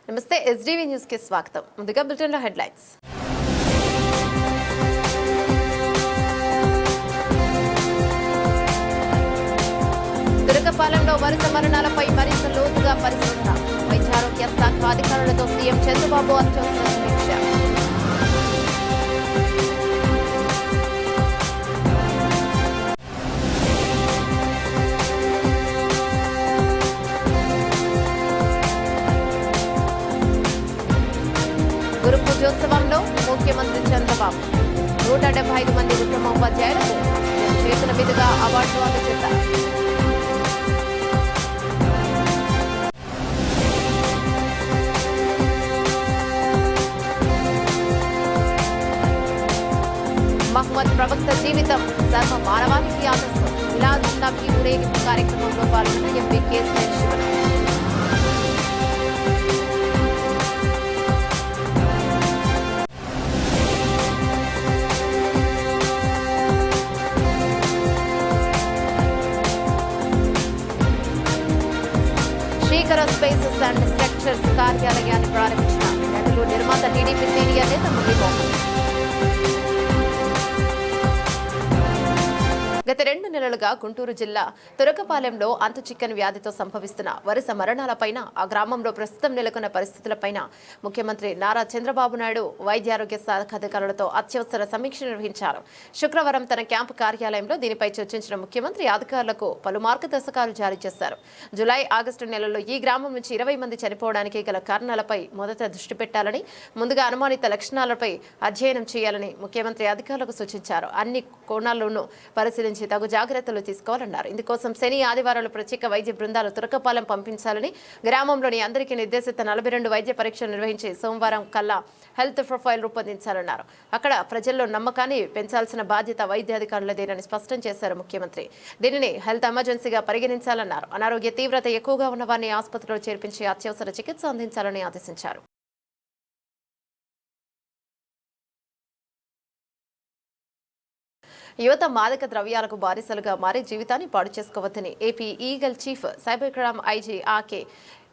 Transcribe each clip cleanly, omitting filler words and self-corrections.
నమస్తే SDV news కి స్వాగతం. ముందుగా బులెటిన్ లో హెడ్లైన్స్. తురకపాలెంలో వరుస మరణాలపై మరింత లోతుగా పరిశోధన. వైద్యారోగ్య శాఖ అధికారులతో సీఎం చంద్రబాబు అత్యవసర సమీక్ష. గురు పూజోత్సవంలో ముఖ్యమంత్రి చంద్రబాబు 175 మంది ఉత్తమోపాధ్యాయులకు చేతుల మీదుగా అవార్డులు అందజేశారు. మహమ్మద్ ప్రవక్త జీవితం సర్వ మానవానికి ఆదర్శం. మిలాద్ నబీ ఊరేగింపు కార్యక్రమంలో పాల్గొన్న MP KCR Shivan. Spaces and structures కార్యాలయాన్ని ప్రారంభించిన నటులు నిర్మాత టీడీపీ సీనియర్ నేత మురళీమోహన్. గత 2 నెలలుగా గుంటూరు జిల్లా తురకపాలెంలో అంతుచిక్కని వ్యాధితో సంభవిస్తున్న వరుస మరణాలపైన, ఆ గ్రామంలో ప్రస్తుతం నెలకొన్న పరిస్థితులపైన ముఖ్యమంత్రి నారా చంద్రబాబు నాయుడు వైద్యారోగ్య శాఖ అధికారులతో అత్యవసర సమీక్ష నిర్వహించారు. శుక్రవారం తన క్యాంపు కార్యాలయంలో దీనిపై చర్చించిన ముఖ్యమంత్రి అధికారులకు పలు మార్గదర్శకాలు జారీ చేశారు. జులై, ఆగస్టు నెలల్లో ఈ గ్రామం నుంచి 20 మంది చనిపోవడానికి గల కారణాలపై మొదట దృష్టి పెట్టాలని, ముందుగా అనుమానిత లక్షణాలపై అధ్యయనం చేయాలని ముఖ్యమంత్రి అధికారులకు సూచించారు. అన్ని కోణాల్లోనూ పరిశీలించి తగు జాగ్రత్తలు తీసుకోవాలన్నారు. ఇందుకోసం శని, ఆదివారాలు ప్రత్యేక వైద్య బృందాలు తురకపాలెం పంపించాలని, గ్రామంలోని అందరికీ నిర్దేశిత 42 వైద్య పరీక్షలు నిర్వహించి సోమవారం కల్లా హెల్త్ ప్రొఫైల్ రూపొందించాలన్నారు. అక్కడ ప్రజల్లో నమ్మకాన్ని పెంచాల్సిన బాధ్యత వైద్యాధికారులదేనని స్పష్టం చేశారు ముఖ్యమంత్రి. దీనిని హెల్త్ ఎమర్జెన్సీగా పరిగణించాలన్నారు. అనారోగ్య తీవ్రత ఎక్కువగా ఉన్న వారిని ఆసుపత్రిలో చేర్పించి అత్యవసర చికిత్స అందించాలని ఆదేశించారు. యువత మాదక ద్రవ్యాలకు బానిసలుగా మారి జీవితాన్ని పాడు చేసుకోవద్దని AP Eagle chief cyber crime IG RK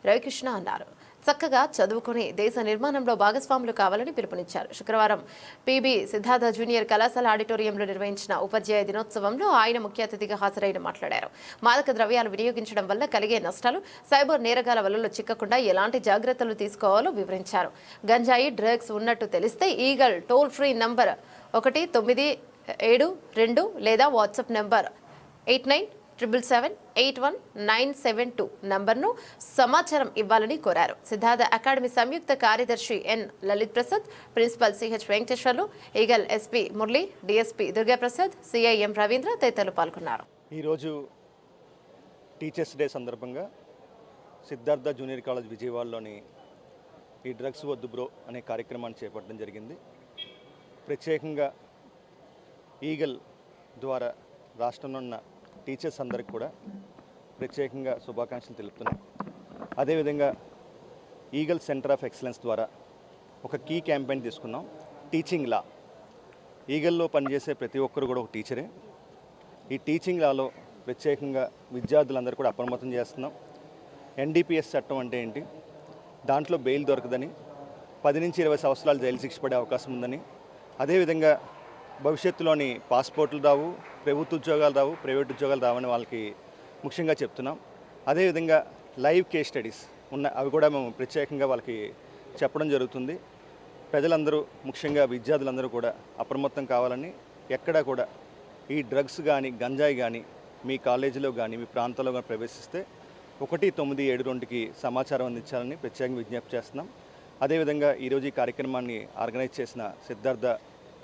Ravikrishna అన్నారు. చక్కగా చదువుకుని దేశ నిర్మాణంలో భాగస్వాములు కావాలని పిలుపునిచ్చారు. శుక్రవారం పీబీ సిద్ధార్థ జూనియర్ కళాశాల ఆడిటోరియంలో నిర్వహించిన ఉపాధ్యాయ దినోత్సవంలో ఆయన ముఖ్య అతిథిగా హాజరైన మాట్లాడారు. మాదక ద్రవ్యాలు వినియోగించడం వల్ల కలిగే నష్టాలు, సైబర్ నేరగాల వలలో చిక్కకుండా ఎలాంటి జాగ్రత్తలు తీసుకోవాలో వివరించారు. గంజాయి, డ్రగ్స్ ఉన్నట్టు తెలిస్తే ఈగల్ టోల్ ఫ్రీ నంబర్ 1972 లేదా వాట్సాప్ నెంబర్ 8977781972 నంబర్ను సమాచారం ఇవ్వాలని కోరారు. సిద్ధార్థ అకాడమీ సంయుక్త కార్యదర్శి N Lalit Prasad, principal Ch Venkateswarlu, Eagle SP Murali, DSP Durgaprasad, CIM Ravindra తదితరులు పాల్గొన్నారు. ఈరోజు టీచర్స్ డే సందర్భంగా సిద్ధార్థ జూనియర్ కాలేజ్ విజయవాడలోని ఈ డ్రగ్స్ వద్దు బ్రో అనే కార్యక్రమాన్ని చేపట్టడం జరిగింది. ప్రత్యేకంగా ఈగల్ ద్వారా రాష్ట్రంలో ఉన్న టీచర్స్ అందరికి కూడా ప్రత్యేకంగా శుభాకాంక్షలు తెలుపుతున్నాం. అదేవిధంగా ఈగల్ సెంటర్ ఆఫ్ ఎక్సలెన్స్ ద్వారా ఒక కీ క్యాంపెయిన్ తీసుకున్నాం, టీచింగ్ లా. ఈగల్లో పనిచేసే ప్రతి ఒక్కరు కూడా ఒక టీచరే. ఈ టీచింగ్ లాలో ప్రత్యేకంగా విద్యార్థులందరూ కూడా అప్రమత్తం చేస్తున్నాం. ఎన్డీపీఎస్ చట్టం అంటే ఏంటి, దాంట్లో బెయిల్ దొరకదని, 10 నుంచి 20 సంవత్సరాలు జైలు శిక్ష పడే అవకాశం ఉందని, అదేవిధంగా భవిష్యత్తులోని పాస్పోర్ట్లు రావు, ప్రభుత్వ ఉద్యోగాలు రావు, ప్రైవేట్ ఉద్యోగాలు రావని వాళ్ళకి ముఖ్యంగా చెప్తున్నాం. అదేవిధంగా లైవ్ కేస్ స్టడీస్ అవి కూడా మేము ప్రత్యేకంగా వాళ్ళకి చెప్పడం జరుగుతుంది. ప్రజలందరూ, ముఖ్యంగా విద్యార్థులందరూ కూడా అప్రమత్తం కావాలని, ఎక్కడా కూడా ఈ డ్రగ్స్ కానీ గంజాయి కానీ మీ కాలేజీలో కానీ మీ ప్రాంతంలో కానీ ప్రవేశిస్తే 1972కి సమాచారం అందించాలని ప్రత్యేకంగా విజ్ఞప్తి చేస్తున్నాం. అదేవిధంగా ఈరోజు ఈ కార్యక్రమాన్ని ఆర్గనైజ్ చేసిన సిద్ధార్థ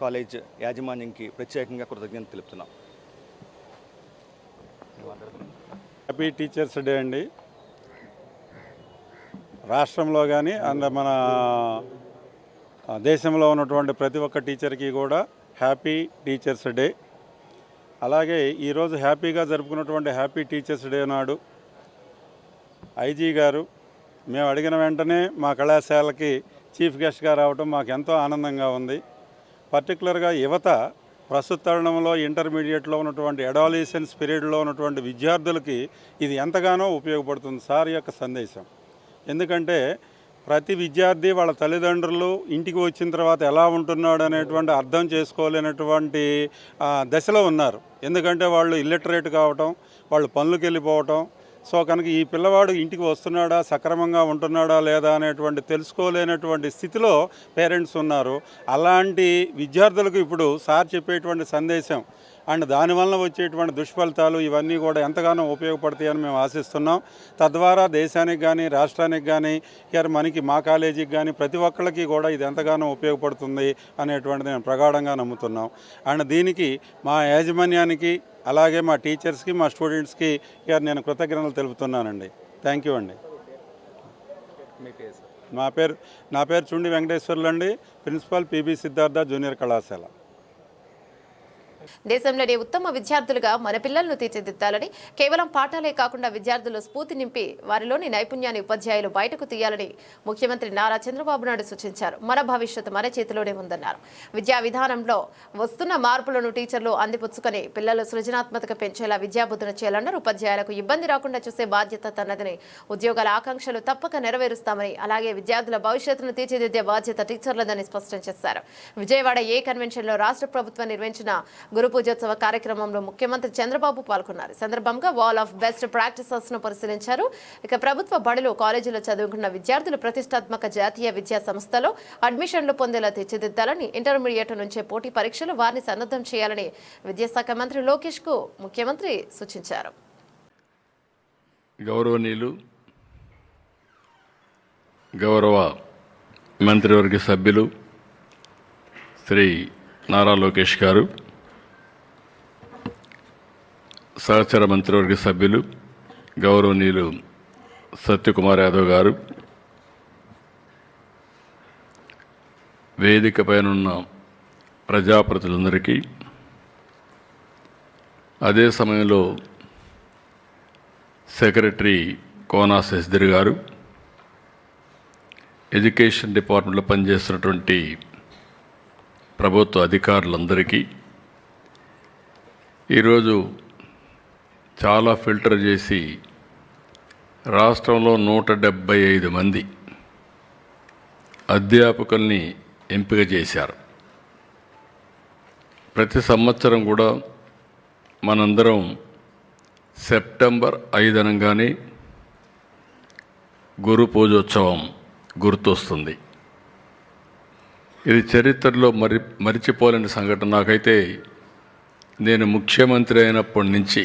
కాలేజ్ యాజమాన్యంకి ప్రత్యేకంగా కృతజ్ఞతలు తెలుపుతున్నాం. హ్యాపీ టీచర్స్ డే అండి. రాష్ట్రంలో కానీ మన దేశంలో ఉన్నటువంటి ప్రతి ఒక్క టీచర్కి కూడా హ్యాపీ టీచర్స్ డే. అలాగే ఈరోజు హ్యాపీగా జరుపుకున్నటువంటి హ్యాపీ టీచర్స్ డే నాడు ఐజీ గారు మేము అడిగిన వెంటనే మా కళాశాలకి చీఫ్ గెస్ట్గా రావడం మాకు ఎంతో ఆనందంగా ఉంది. పర్టికులర్గా యువత ప్రస్తుత తరుణంలో ఇంటర్మీడియట్లో ఉన్నటువంటి అడాలసెన్స్ పీరియడ్లో ఉన్నటువంటి విద్యార్థులకి ఇది ఎంతగానో ఉపయోగపడుతుంది సార్ యొక్క సందేశం. ఎందుకంటే ప్రతి విద్యార్థి వాళ్ళ తల్లిదండ్రులు ఇంటికి వచ్చిన తర్వాత ఎలా ఉంటున్నాడు అనేటువంటి అర్థం చేసుకోలేనటువంటి దశలో ఉన్నారు. ఎందుకంటే వాళ్ళు ఇల్లిటరేట్ కావటం, వాళ్ళు పనులకు వెళ్ళిపోవటం. సో కనుక ఈ పిల్లవాడు ఇంటికి వస్తున్నాడా, సక్రమంగా ఉంటున్నాడా లేదా అనేటువంటి తెలుసుకోలేనటువంటి స్థితిలో పేరెంట్స్ ఉన్నారు. అలాంటి విద్యార్థులకు ఇప్పుడు సార్ చెప్పేటువంటి సందేశం అండ్ దానివల్ల వచ్చేటువంటి దుష్ఫలితాలు ఇవన్నీ కూడా ఎంతగానో ఉపయోగపడతాయని మేము ఆశిస్తున్నాం. తద్వారా దేశానికి కానీ రాష్ట్రానికి కానీ మనకి మా కాలేజీకి కానీ ప్రతి ఒక్కళ్ళకి కూడా ఇది ఎంతగానో ఉపయోగపడుతుంది అనేటువంటిది నేను ప్రగాఢంగా నమ్ముతున్నాం. అండ్ దీనికి మా యాజమాన్యానికి అలాగే మా టీచర్స్కి మా స్టూడెంట్స్కి నేను కృతజ్ఞతలు తెలుపుతున్నానండి. థ్యాంక్ యూ అండి. నా పేరు చుండి వెంకటేశ్వర్లు అండి, ప్రిన్సిపాల్ పిబి సిద్ధార్థ జూనియర్ కళాశాల. దేశంలోని ఉత్తమ విద్యార్థులుగా మన పిల్లలను తీర్చిదిద్దాలని, కేవలం పాఠాలే కాకుండా విద్యార్థులు స్ఫూర్తి నింపి వారిలోని నైపుణ్యాన్ని ఉపాధ్యాయులు బయటకు తీయాలని ముఖ్యమంత్రి నారా చంద్రబాబు నాయుడు సూచించారు. మన భవిష్యత్తు మన చేతిలోనే ఉందన్నారు. విద్యా విధానంలో వస్తున్న మార్పులను టీచర్లు అందిపుచ్చుకొని పిల్లలు సృజనాత్మకత పెంచేలా విద్యాబుద్ధులు చేయాలన్నారు. ఉపాధ్యాయులకు ఇబ్బంది రాకుండా చూసే బాధ్యత తనదని, ఉద్యోగాల ఆకాంక్షలు తప్పక నెరవేరుస్తామని, అలాగే విద్యార్థుల భవిష్యత్తును తీర్చిదిద్దే బాధ్యత టీచర్లదని స్పష్టం చేశారు. విజయవాడ ఏ కన్వెన్షన్లో రాష్ట్ర ప్రభుత్వం నిర్వహించిన గురు పూజోత్సవ కార్యక్రమంలో ముఖ్యమంత్రి చంద్రబాబు పాల్గొన్నారు. సందర్భంగా వాల్ ఆఫ్ బెస్ట్ ప్రాక్టీసెస్ ను పరిశీలించారు. ఇక ప్రభుత్వ బడులు, కాలేజీలో చదువుకున్న విద్యార్థులు ప్రతిష్టాత్మక జాతీయ విద్యా సంస్థలో అడ్మిషన్లు పొందేలా తీర్చిదిద్దాలని, ఇంటర్మీడియట్ నుంచే పోటీ పరీక్షలు వారిని సన్నద్ధం చేయాలని విద్యాశాఖ మంత్రి లోకేష్ కు ముఖ్యమంత్రి సూచించారు. గౌరవనీయులు గౌరవ మంత్రివర్గ సభ్యులు శ్రీ నారా లోకేష్ గారు, సహచర మంత్రివర్గ సభ్యులు గౌరవనీయులు సత్యకుమార్ యాదవ్ గారు, వేదిక పైనున్న ప్రజాప్రతినిధులందరికీ, అదే సమయంలో సెక్రటరీ కోనా శశిధర్ గారు, ఎడ్యుకేషన్ డిపార్ట్మెంట్లో పనిచేస్తున్నటువంటి ప్రభుత్వ అధికారులందరికీ, ఈరోజు చాలా ఫిల్టర్ చేసి రాష్ట్రంలో 175 మంది అధ్యాపకుల్ని ఎంపిక చేశారు. ప్రతి సంవత్సరం కూడా మనందరం సెప్టెంబర్ 5 అనగానే గురు పూజోత్సవం గుర్తొస్తుంది. ఇది చరిత్రలో మరిచిపోలేని సంఘటన. నాకైతే నేను ముఖ్యమంత్రి అయినప్పటి నుంచి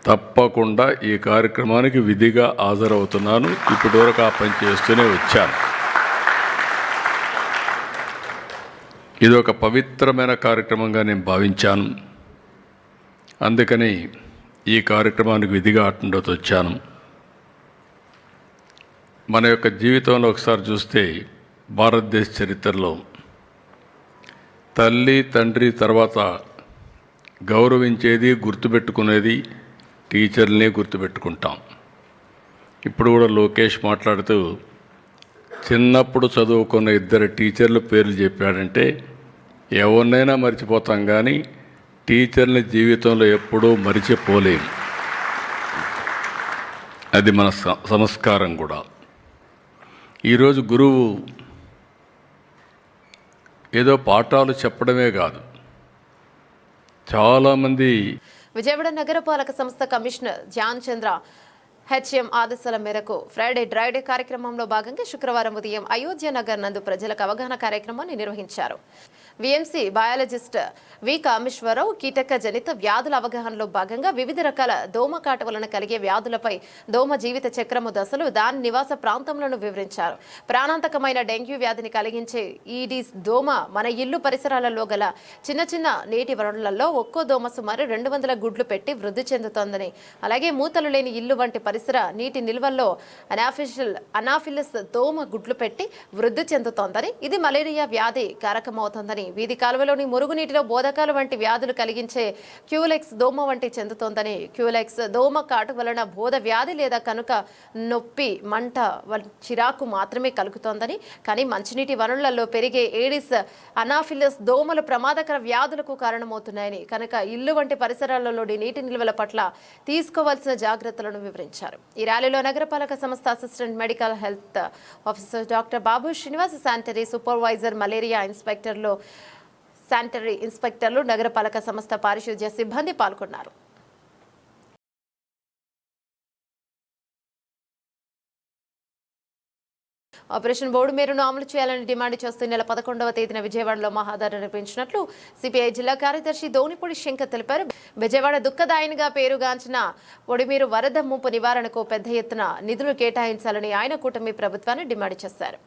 తప్పకుండా ఈ కార్యక్రమానికి విధిగా హాజరవుతున్నాను. ఇప్పటివరకు ఆ పని చేస్తూనే వచ్చాను. ఇది ఒక పవిత్రమైన కార్యక్రమంగా నేను భావించాను. అందుకని ఈ కార్యక్రమానికి విధిగా అటెండ్ వచ్చాను. మన యొక్క జీవితంలో ఒకసారి చూస్తే భారతదేశ చరిత్రలో తల్లి, తండ్రి తర్వాత గౌరవించేది, గుర్తుపెట్టుకునేది టీచర్లనే గుర్తుపెట్టుకుంటాం. ఇప్పుడు కూడా లోకేష్ మాట్లాడుతూ చిన్నప్పుడు చదువుకున్న 2 టీచర్ల పేర్లు చెప్పాడంటే ఎవరినైనా మర్చిపోతాం, కానీ టీచర్ని జీవితంలో ఎప్పుడూ మరిచిపోలేం. అది మన సంస్కారం కూడా. ఈరోజు గురువు ఏదో పాఠాలు చెప్పడమే కాదు, చాలామంది విజయవాడ నగరపాలక సంస్థ కమిషనర్ ధ్యాన్ చంద్ర హెచ్ఎం ఆదేశాల మేరకు ఫ్రైడే డ్రైడే కార్యక్రమంలో భాగంగా శుక్రవారం ఉదయం అయోధ్య నగర్ నందు ప్రజలకు అవగాహన కార్యక్రమాన్ని నిర్వహించారు. విఎంసీ బయాలజిస్ట్ వి కామేశ్వరరావు కీటక జనిత వ్యాధుల అవగాహనలో భాగంగా వివిధ రకాల దోమకాట వలన కలిగే వ్యాధులపై, దోమ జీవిత చక్రము దశలు, దాని నివాస ప్రాంతములను వివరించారు. ప్రాణాంతకమైన డెంగ్యూ వ్యాధిని కలిగించే ఈడీస్ దోమ మన ఇల్లు పరిసరాలలో గల చిన్న చిన్న నీటి వనరులలో ఒక్కో దోమ సుమారు 200 గుడ్లు పెట్టి వృద్ధి చెందుతోందని, అలాగే మూతలు లేని ఇల్లు వంటి పరిసర నీటి నిల్వల్లో అనాఫిలిస్ దోమ గుడ్లు పెట్టి వృద్ధి చెందుతోందని, ఇది మలేరియా వ్యాధి కారకమవుతోందని వీధి కాలువలోని మురుగునీటిలో బోధకాలు వంటి వ్యాధులు కలిగించే క్యూలెక్స్ దోమ వంటి చెందుతోందని, క్యూలెక్స్ దోమ కాటు వలన బోధ వ్యాధి లేదా కనుక నొప్పి, మంట, చిరాకు మాత్రమే కలుగుతోందని, కానీ మంచినీటి వనరులలో పెరిగే ఏడిస్ అనాఫిలస్ దోమలు ప్రమాదకర వ్యాధులకు కారణమవుతున్నాయని, కనుక ఇల్లు వంటి పరిసరాలలోని నీటి నిల్వల పట్ల తీసుకోవాల్సిన జాగ్రత్తలను వివరించారు. ఈ ర్యాలీలో నగరపాలక సంస్థ assistant medical health officer doctor Babu Srinivas, sanitary supervisor, malaria sanitary ఇన్స్పెక్టర్లు, నగరపాలక సంస్థ పారిశుధ్య సిబ్బంది పాల్గొన్నారు. ఆపరేషన్ బోర్డు మేరును అమలు చేయాలని డిమాండ్ చేస్తూ నెల 11వ తేదీన విజయవాడలో మహాధరణ నిర్వహించినట్లు సిపిఐ జిల్లా కార్యదర్శి దోనిపూడి శంకర్ తెలిపారు. విజయవాడ దుఃఖదాయినిగా పేరుగాంచిన పొడిమీరు వరద ముంపు నివారణకు పెద్ద ఎత్తున నిధులు కేటాయించాలని ఆయన కూటమి ప్రభుత్వాన్ని డిమాండ్ చేశారు.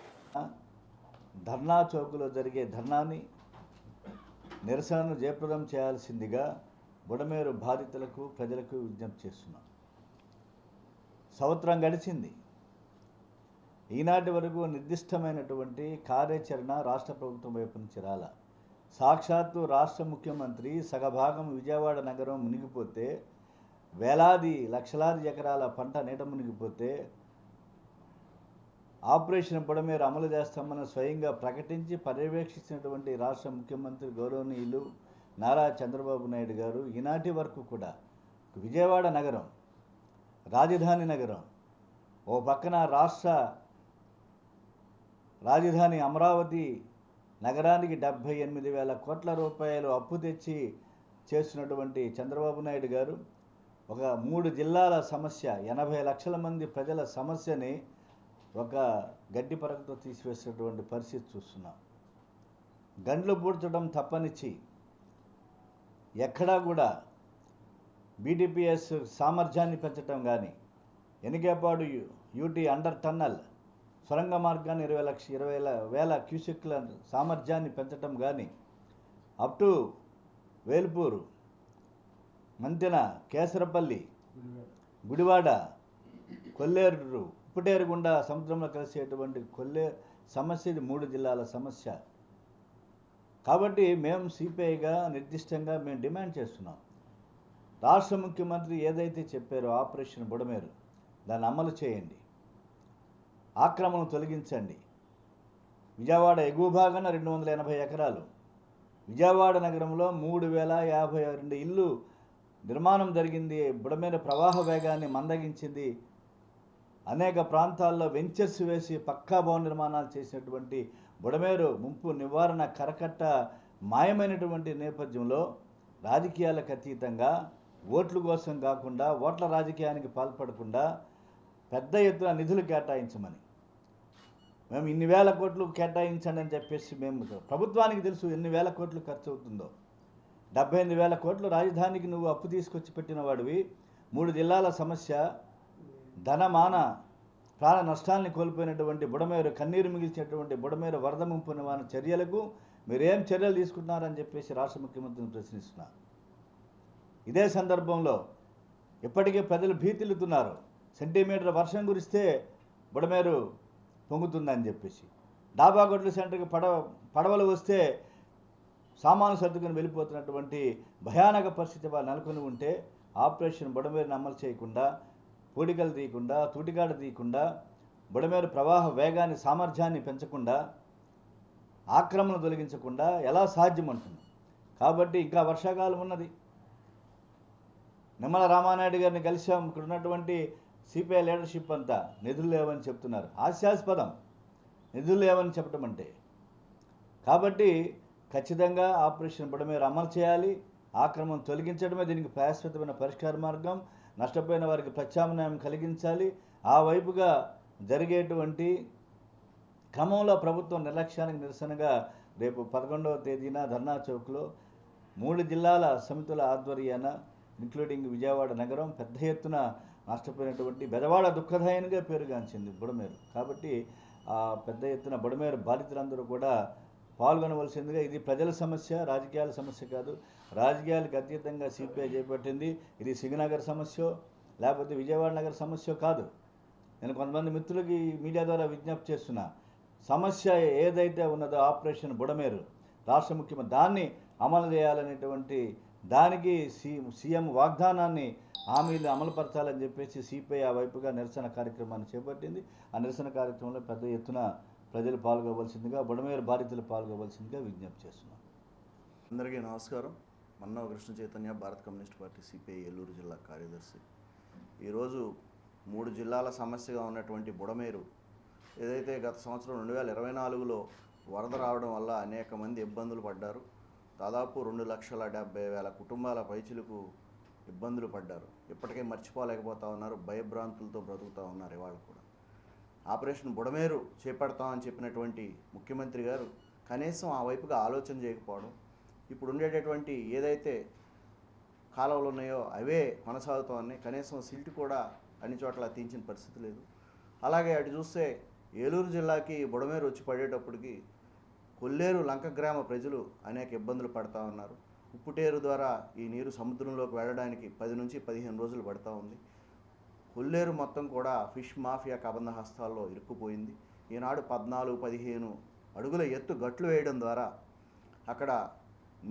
ధర్నా చౌకులో జరిగే ధర్నాని నిరసనను జయప్రదం చేయాల్సిందిగా బుడమేరు బాధితులకు ప్రజలకు విజ్ఞప్తి చేస్తున్నాం. సంవత్సరం గడిచింది. ఈనాటి వరకు నిర్దిష్టమైనటువంటి కార్యాచరణ రాష్ట్ర ప్రభుత్వం వైపు నుంచి రాల. సాక్షాత్తు రాష్ట్ర ముఖ్యమంత్రి సగభాగం విజయవాడ నగరం మునిగిపోతే, వేలాది లక్షలాది ఎకరాల పంట నీట మునిగిపోతే, ఆపరేషన్ బుడమేరు అమలు చేస్తామని స్వయంగా ప్రకటించి పర్యవేక్షించినటువంటి రాష్ట్ర ముఖ్యమంత్రి గౌరవనీయులు నారా చంద్రబాబు నాయుడు గారు ఈనాటి వరకు కూడా విజయవాడ నగరం, రాజధాని నగరం, ఓ పక్కన రాష్ట్ర రాజధాని అమరావతి నగరానికి 78,000 కోట్ల రూపాయలు అప్పు తెచ్చి చేస్తున్నటువంటి చంద్రబాబు నాయుడు గారు ఒక 3 జిల్లాల సమస్య, 80 లక్షల మంది ప్రజల సమస్యని ఒక గడ్డి పరకతో తీసివేసినటువంటి పరిస్థితి చూస్తున్నాం. గండ్లు పూడ్చడం తప్పనిచ్చి ఎక్కడా కూడా బీటీపీఎస్ సామర్థ్యాన్ని పెంచడం కానీ, ఎనికేపాడు యూటీ అండర్ టన్నల్ సొరంగ మార్గాన్ని 20,000 క్యూసెక్ల సామర్థ్యాన్ని పెంచడం కానీ, అప్ టు వేల్పూరు, మంతెన, కేసరపల్లి, గుడివాడ, కొల్లేరు, ఉప్పుటేరుగుండా సముద్రంలో కలిసేటువంటి కొల్లేరు సమస్య, ఇది 3 జిల్లాల సమస్య. కాబట్టి మేము సిపిఐగా నిర్దిష్టంగా మేము డిమాండ్ చేస్తున్నాం. రాష్ట్ర ముఖ్యమంత్రి ఏదైతే చెప్పారో ఆపరేషన్ బుడమేరు, దాన్ని అమలు చేయండి, ఆక్రమణ తొలగించండి. విజయవాడ ఎగువ భాగాన 280 ఎకరాలు, విజయవాడ నగరంలో 3,052 ఇళ్ళు నిర్మాణం జరిగింది. బుడమేరు ప్రవాహ వేగాన్ని మందగించింది. అనేక ప్రాంతాల్లో వెంచర్స్ వేసి పక్కా భవన నిర్మాణాలు చేసినటువంటి బుడమేరు ముంపు నివారణ కరకట్ట మాయమైనటువంటి నేపథ్యంలో రాజకీయాలకు అతీతంగా, ఓట్ల కోసం కాకుండా, ఓట్ల రాజకీయానికి పాల్పడకుండా పెద్ద ఎత్తున నిధులు కేటాయించమని, మేము ఇన్ని వేల కోట్లు కేటాయించండి అని చెప్పేసి మేము, ప్రభుత్వానికి తెలుసు ఎన్ని వేల కోట్లు ఖర్చు అవుతుందో. 78,000 కోట్లు రాజధానికి నువ్వు అప్పు తీసుకొచ్చి పెట్టిన వాడివి. 3 జిల్లాల సమస్య, ధనమాన ప్రాణ నష్టాన్ని కోల్పోయినటువంటి బుడమేరు, కన్నీరు మిగిల్చినటువంటి బుడమేరు వరద ముంపు నివారణ చర్యలకు మీరేం చర్యలు తీసుకుంటున్నారని చెప్పేసి రాష్ట్ర ముఖ్యమంత్రిని ప్రశ్నిస్తున్నారు. ఇదే సందర్భంలో ఇప్పటికే ప్రజలు భీతిల్లుతున్నారు. సెంటీమీటర్ వర్షం కురిస్తే బుడమేరు పొంగుతుందని చెప్పేసి, డాబాగొడ్ల సెంటర్కి పడవలు వస్తే సామాను సర్దుకుని వెళ్ళిపోతున్నటువంటి భయానక పరిస్థితి వాళ్ళు నెలకొని ఉంటే, ఆపరేషన్ బుడమేరుని అమలు చేయకుండా, పూడికలు తీయకుండా, తూటికాడ తీయకుండా, బుడమేరు ప్రవాహ వేగాన్ని సామర్థ్యాన్ని పెంచకుండా, ఆక్రమణ తొలగించకుండా ఎలా సాధ్యమంటుంది? కాబట్టి ఇంకా వర్షాకాలం ఉన్నది. నిమ్మల రామానాయుడు గారిని కలిసాం. ఇక్కడ ఉన్నటువంటి సిపిఐ లీడర్షిప్ అంతా నిధులు లేవని చెప్తున్నారు. హాస్యాస్పదం నిధులు లేవని చెప్పడం అంటే. కాబట్టి ఖచ్చితంగా ఆపరేషన్ బుడమేరు అమలు చేయాలి. ఆక్రమణ తొలగించడమే దీనికి శాశ్వతమైన పరిష్కార మార్గం. నష్టపోయిన వారికి ప్రత్యామ్నాయం కలిగించాలి. ఆ వైపుగా జరిగేటువంటి క్రమంలో ప్రభుత్వం నిర్లక్ష్యానికి నిరసనగా రేపు 11వ తేదీన ధర్నా చౌక్లో 3 జిల్లాల సమితుల ఆధ్వర్యాన, ఇంక్లూడింగ్ విజయవాడ నగరం, పెద్ద ఎత్తున నష్టపోయినటువంటి బెజవాడ దుఃఖదాయనిగా పేరుగాంచింది బుడమేరు. కాబట్టి ఆ పెద్ద ఎత్తున బుడమేరు బాధితులందరూ కూడా పాల్గొనవలసిందిగా. ఇది ప్రజల సమస్య, రాజకీయాల సమస్య కాదు. రాజకీయాలకు అతీతంగా సిపిఐ చేపట్టింది. ఇది సింగనగర్ సమస్య లేకపోతే విజయవాడ నగర సమస్య కాదు. నేను కొంతమంది మిత్రులకి మీడియా ద్వారా విజ్ఞప్తి చేస్తున్నా, సమస్య ఏదైతే ఉన్నదో ఆపరేషన్ బుడమేరు, రాష్ట్ర ముఖ్యమంత్రి దాన్ని అమలు చేయాలనేటువంటి దానికి సీఎం వాగ్దానాన్ని హామీలు అమలుపరచాలని చెప్పేసి సిపిఐ ఆ వైపుగా నిరసన కార్యక్రమాన్ని చేపట్టింది. ఆ నిరసన కార్యక్రమంలో పెద్ద ఎత్తున ప్రజలు పాల్గొవలసిందిగా, బుడమేరు బాధితులు పాల్గొవలసిందిగా విజ్ఞప్తి చేస్తున్నాం. అందరికీ నమస్కారం. మన్నావ కృష్ణ చైతన్య, భారత కమ్యూనిస్ట్ పార్టీ సిపిఐ ఏలూరు జిల్లా కార్యదర్శి. ఈరోజు 3 జిల్లాల సమస్యగా ఉన్నటువంటి బుడమేరు ఏదైతే గత సంవత్సరం 2024లో వరద రావడం వల్ల అనేక మంది ఇబ్బందులు పడ్డారు. దాదాపు 2,70,000 కుటుంబాల పైచిలకు ఇబ్బందులు పడ్డారు. ఇప్పటికే మర్చిపోలేకపోతా ఉన్నారు, భయభ్రాంతులతో బ్రతుకుతూ ఉన్నారు. ఇవాళ కూడా ఆపరేషన్ బుడమేరు చేపడతామని చెప్పినటువంటి ముఖ్యమంత్రి గారు కనీసం ఆ వైపుగా ఆలోచన చేయకపోవడం, ఇప్పుడు ఉండేటటువంటి ఏదైతే కాలువలు ఉన్నాయో అవే కొనసాగుతూ ఉన్నాయి. కనీసం సిల్ట్ కూడా అన్ని చోట్ల తీయించిన పరిస్థితి లేదు. అలాగే అటు చూస్తే ఏలూరు జిల్లాకి బుడమేరు వచ్చి పడేటప్పటికి కొల్లేరు లంక గ్రామ ప్రజలు అనేక ఇబ్బందులు పడతా ఉన్నారు. ఉప్పుటేరు ద్వారా ఈ నీరు సముద్రంలోకి వెళ్ళడానికి 10 నుంచి 15 రోజులు పడుతూ ఉంది. కొల్లేరు మొత్తం కూడా ఫిష్ మాఫియా కబంధ హస్తాల్లో ఇరుక్కుపోయింది. ఈనాడు 14-15 అడుగుల ఎత్తు గట్లు వేయడం ద్వారా అక్కడ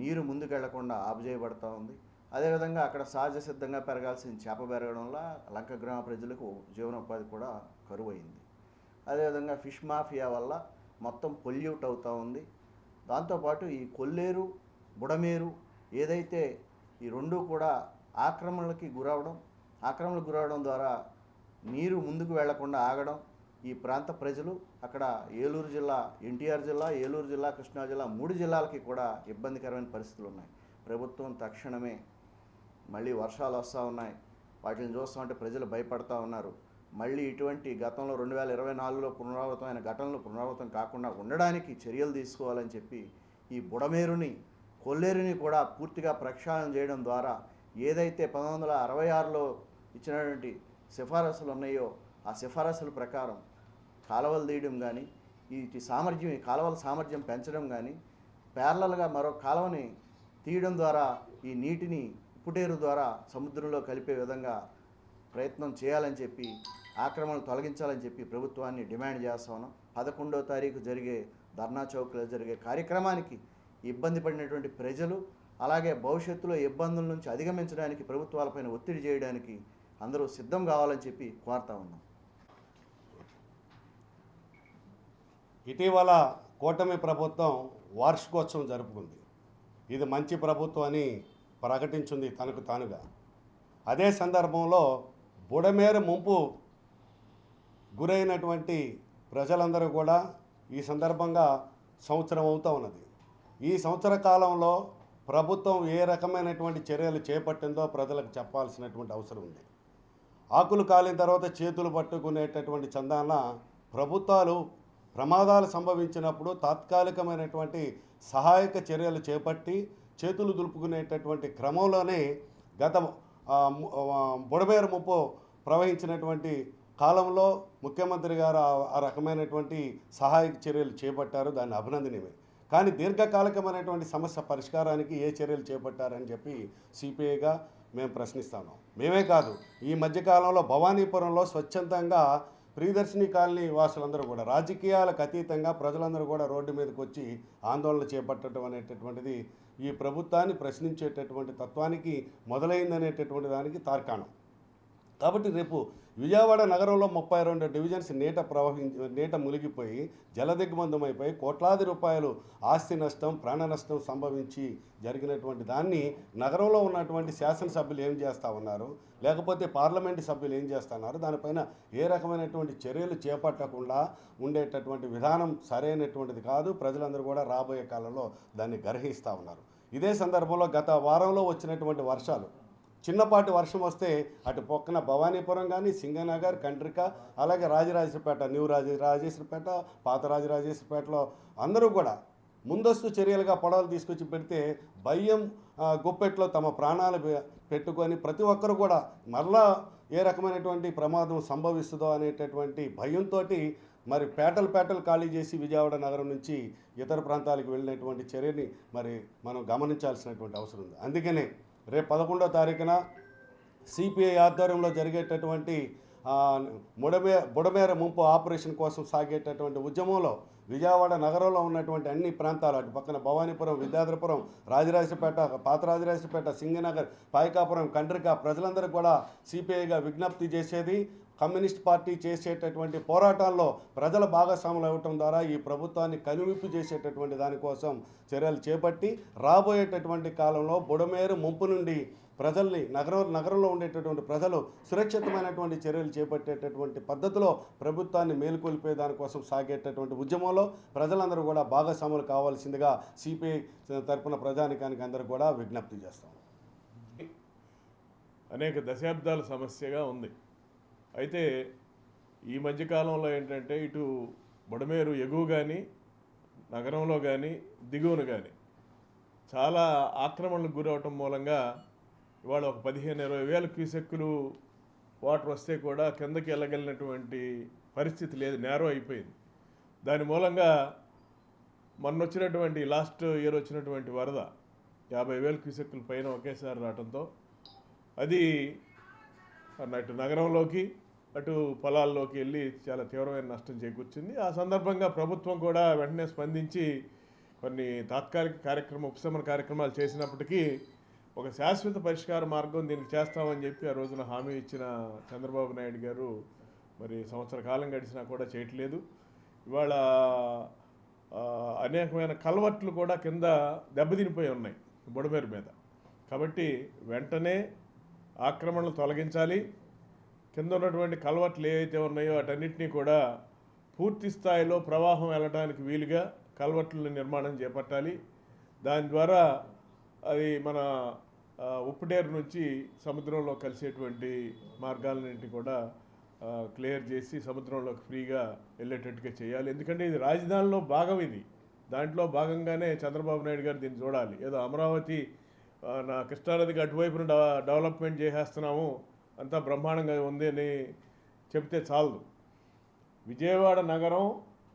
నీరు ముందుకెళ్లకుండా ఆపుజేయబడతా ఉంది. అదేవిధంగా అక్కడ సహజ సిద్ధంగా పెరగాల్సిన చేప పెరగడం వల్ల లంక గ్రామ ప్రజలకు జీవనోపాధి కూడా కరువైంది. అదేవిధంగా ఫిష్ మాఫియా వల్ల మొత్తం పొల్యూట్ అవుతూ ఉంది. దాంతోపాటు ఈ కొల్లేరు బుడమేరు ఏదైతే ఈ రెండు కూడా ఆక్రమణలకు గురవడం ద్వారా నీరు ముందుకు వెళ్లకుండా ఆగడం, ఈ ప్రాంత ప్రజలు అక్కడ ఏలూరు జిల్లా, ఎన్టీఆర్ జిల్లా, ఏలూరు జిల్లా, కృష్ణా జిల్లా 3 జిల్లాలకి కూడా ఇబ్బందికరమైన పరిస్థితులు ఉన్నాయి. ప్రభుత్వం తక్షణమే మళ్ళీ వర్షాలు వస్తూ ఉన్నాయి, వాటిని చూస్తామంటే ప్రజలు భయపడతా ఉన్నారు. మళ్ళీ ఇటువంటి గతంలో 2024లో పునరావృతమైన ఘటనలు పునరావృతం కాకుండా ఉండడానికి చర్యలు తీసుకోవాలని చెప్పి ఈ బుడమేరుని, కొల్లేరుని కూడా పూర్తిగా ప్రక్షాళన చేయడం ద్వారా ఏదైతే 1966లో ఇచ్చినటువంటి సిఫారసులు ఉన్నాయో ఆ సిఫారసుల ప్రకారం కాలువలు తీయడం కానీ, ఈ కాలువల సామర్థ్యం పెంచడం కానీ, ప్యారలల్గా మరో కాలువని తీయడం ద్వారా ఈ నీటిని ఉప్పుటేరు ద్వారా సముద్రంలో కలిపే విధంగా ప్రయత్నం చేయాలని చెప్పి, ఆక్రమణలు తొలగించాలని చెప్పి ప్రభుత్వాన్ని డిమాండ్ చేస్తా ఉన్నాం. 11వ తారీఖు జరిగే ధర్నా చౌక్లో జరిగే కార్యక్రమానికి ఇబ్బంది పడినటువంటి ప్రజలు, అలాగే భవిష్యత్తులో ఇబ్బందుల నుంచి అధిగమించడానికి ప్రభుత్వాలపైన ఒత్తిడి చేయడానికి అందరూ సిద్ధం కావాలని చెప్పి కోరుతా ఉన్నాం. ఇటీవల కూటమి ప్రభుత్వం వార్షికోత్సవం జరుపుకుంది. ఇది మంచి ప్రభుత్వం అని ప్రకటించింది తనకు తానుగా. అదే సందర్భంలో బుడమేరు ముంపు గురైనటువంటి ప్రజలందరూ కూడా ఈ సందర్భంగా సంవత్సరం అవుతూ ఉన్నది. ఈ సంవత్సర కాలంలో ప్రభుత్వం ఏ రకమైనటువంటి చర్యలు చేపట్టిందో ప్రజలకు చెప్పాల్సినటువంటి అవసరం ఉంది. ఆకులు కాలిన తర్వాత చేతులు పట్టుకునేటటువంటి చందాన ప్రభుత్వాలు ప్రమాదాలు సంభవించినప్పుడు తాత్కాలికమైనటువంటి సహాయక చర్యలు చేపట్టి చేతులు దులుపుకునేటటువంటి క్రమంలోనే గత బుడమేరు ముప్పు ప్రవహించినటువంటి కాలంలో ముఖ్యమంత్రి గారు ఆ రకమైనటువంటి సహాయక చర్యలు చేపట్టారు. దాన్ని అభినందనీయమే. కానీ దీర్ఘకాలికమైనటువంటి సమస్య పరిష్కారానికి ఏ చర్యలు చేపట్టారని చెప్పి సిపిఐగా మేము ప్రశ్నిస్తాము. మేమే కాదు, ఈ మధ్యకాలంలో భవానీపురంలో స్వచ్ఛందంగా ప్రియదర్శిని కాలనీ వాసులందరూ కూడా రాజకీయాలకు అతీతంగా ప్రజలందరూ కూడా రోడ్డు మీదకి వచ్చి ఆందోళన చేపట్టడం అనేటటువంటిది ఈ ప్రభుత్వాన్ని ప్రశ్నించేటటువంటి తత్వానికి మొదలైందనేటటువంటి దానికి తార్కాణం. కాబట్టి రేపు విజయవాడ నగరంలో 32 డివిజన్స్ నీట మునిగిపోయి జలదిగ్బంధమైపోయి కోట్లాది రూపాయలు ఆస్తి నష్టం, ప్రాణ నష్టం సంభవించి జరిగినటువంటి దాన్ని నగరంలో ఉన్నటువంటి శాసనసభ్యులు ఏం చేస్తూ ఉన్నారు, లేకపోతే పార్లమెంటు సభ్యులు ఏం చేస్తున్నారు, దానిపైన ఏ రకమైనటువంటి చర్యలు చేపట్టకుండా ఉండేటటువంటి విధానం సరైనటువంటిది కాదు. ప్రజలందరూ కూడా రాబోయే కాలంలో దాన్ని గ్రహిస్తూ ఉన్నారు. ఇదే సందర్భంలో గత వారంలో వచ్చినటువంటి వర్షాలు, చిన్నపాటి వర్షం వస్తే అటు పక్కన భవానీపురం కానీ, సింగనగర్, కండ్రిక, అలాగే రాజరాజేశ్వరపేట, న్యూ రాజరాజేశ్వరపేట, పాత రాజరాజేశ్వరపేటలో అందరూ కూడా ముందస్తు చర్యలుగా పొడవలు తీసుకొచ్చి పెడితే భయం గుప్పెట్లో తమ ప్రాణాలు పెట్టుకొని ప్రతి ఒక్కరు కూడా మరలా ఏ రకమైనటువంటి ప్రమాదం సంభవిస్తుందో అనేటటువంటి భయంతో మరి పేటలు ఖాళీ చేసి విజయవాడ నగరం నుంచి ఇతర ప్రాంతాలకు వెళ్ళినటువంటి చర్యని మరి మనం గమనించాల్సినటువంటి అవసరం ఉంది. అందుకనే రేపు 11వ తారీఖున సిపిఐ ఆధ్వర్యంలో జరిగేటటువంటి బుడమేర ముంపు ఆపరేషన్ కోసం సాగేటటువంటి ఉద్యమంలో విజయవాడ నగరంలో ఉన్నటువంటి అన్ని ప్రాంతాలు, అటు పక్కన భవానీపురం, విద్యాధరపురం, రాజరాజపేట, పాత రాజరాజపేట, సింగనగర్, పాయకాపురం, కండ్రిక ప్రజలందరూ కూడా సిపిఐగా విజ్ఞప్తి చేసేది, కమ్యూనిస్ట్ పార్టీ చేసేటటువంటి పోరాటాల్లో ప్రజల భాగస్వాములు అవ్వటం ద్వారా ఈ ప్రభుత్వాన్ని కనువిప్పు చేసేటటువంటి దానికోసం చర్యలు చేపట్టి రాబోయేటటువంటి కాలంలో బుడమేరు ముంపు నుండి ప్రజల్ని నగరంలో ఉండేటటువంటి ప్రజలు సురక్షితమైనటువంటి చర్యలు చేపట్టేటటువంటి పద్ధతిలో ప్రభుత్వాన్ని మేలుకొల్పే దానికోసం సాగేటటువంటి ఉద్యమంలో ప్రజలందరూ కూడా భాగస్వాములు కావాల్సిందిగా సిపిఐ తరపున ప్రజానికానికి అందరూ కూడా విజ్ఞప్తి చేస్తాం. అనేక దశాబ్దాల సమస్యగా ఉంది. అయితే ఈ మధ్యకాలంలో ఏంటంటే ఇటు బుడమేరు ఎగువ కానీ నగరంలో కానీ దిగువన కానీ చాలా ఆక్రమణలకు గురవటం మూలంగా ఇవాళ ఒక 15-20 వేల క్యూసెక్కులు వాటర్ వస్తే కూడా కిందకి వెళ్ళగలిగినటువంటి పరిస్థితి లేదు, నేరో అయిపోయింది. దాని మూలంగా మొన్న వచ్చినటువంటి లాస్ట్ ఇయర్ వచ్చినటువంటి వరద 50,000 క్యూసెక్కుల పైన ఒకేసారి రావడంతో అది అటు నగరంలోకి అటు పొలాల్లోకి వెళ్ళి చాలా తీవ్రమైన నష్టం చేకూర్చింది. ఆ సందర్భంగా ప్రభుత్వం కూడా వెంటనే స్పందించి కొన్ని తాత్కాలిక ఉపశమన కార్యక్రమాలు చేసినప్పటికీ ఒక శాశ్వత పరిష్కార మార్గం దీనికి చేస్తామని చెప్పి ఆ రోజున హామీ ఇచ్చిన చంద్రబాబు నాయుడు గారు మరి సంవత్సర కాలం గడిచినా కూడా చేయట్లేదు. ఇవాళ అనేకమైన కల్వర్ట్లు కూడా కింద దెబ్బతినిపోయి ఉన్నాయి బుడమేరు మీద. కాబట్టి వెంటనే ఆక్రమణలు తొలగించాలి. కింద ఉన్నటువంటి కల్వర్ట్లు ఏవైతే ఉన్నాయో వాటన్నిటినీ కూడా పూర్తి స్థాయిలో ప్రవాహం వెళ్ళడానికి వీలుగా కల్వర్ట్ల నిర్మాణం చేపట్టాలి. దాని ద్వారా అది మన ఉప్పుడేరు నుంచి సముద్రంలో కలిసేటువంటి మార్గాలన్నింటినీ కూడా క్లియర్ చేసి సముద్రంలోకి ఫ్రీగా వెళ్ళేటట్టుగా చేయాలి. ఎందుకంటే ఇది రాజధానిలో భాగం, ఇది దాంట్లో భాగంగానే చంద్రబాబు నాయుడు గారు దీన్ని చూడాలి. ఏదో అమరావతి నా కృష్ణానదికి అటువైపున డెవలప్మెంట్ చేసేస్తున్నాము, అంతా బ్రహ్మాండంగా ఉంది అని చెప్తే చాలదు. విజయవాడ నగరం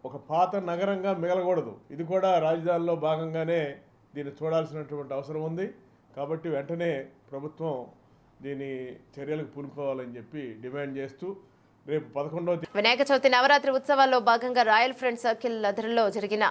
ఒక పాత నగరంగా మిగలకూడదు. ఇది కూడా రాజధానిలో భాగంగానే దీన్ని చూడాల్సినటువంటి అవసరం ఉంది. కాబట్టి వెంటనే ప్రభుత్వం దీని చర్యలకు పూనుకోవాలని చెప్పి డిమాండ్ చేస్తూ రేపు 11వ వినాయక చవితి నవరాత్రి ఉత్సవాల్లో భాగంగా రాయల్ ఫ్రెండ్ సర్కిల్ అధరలో జరిగిన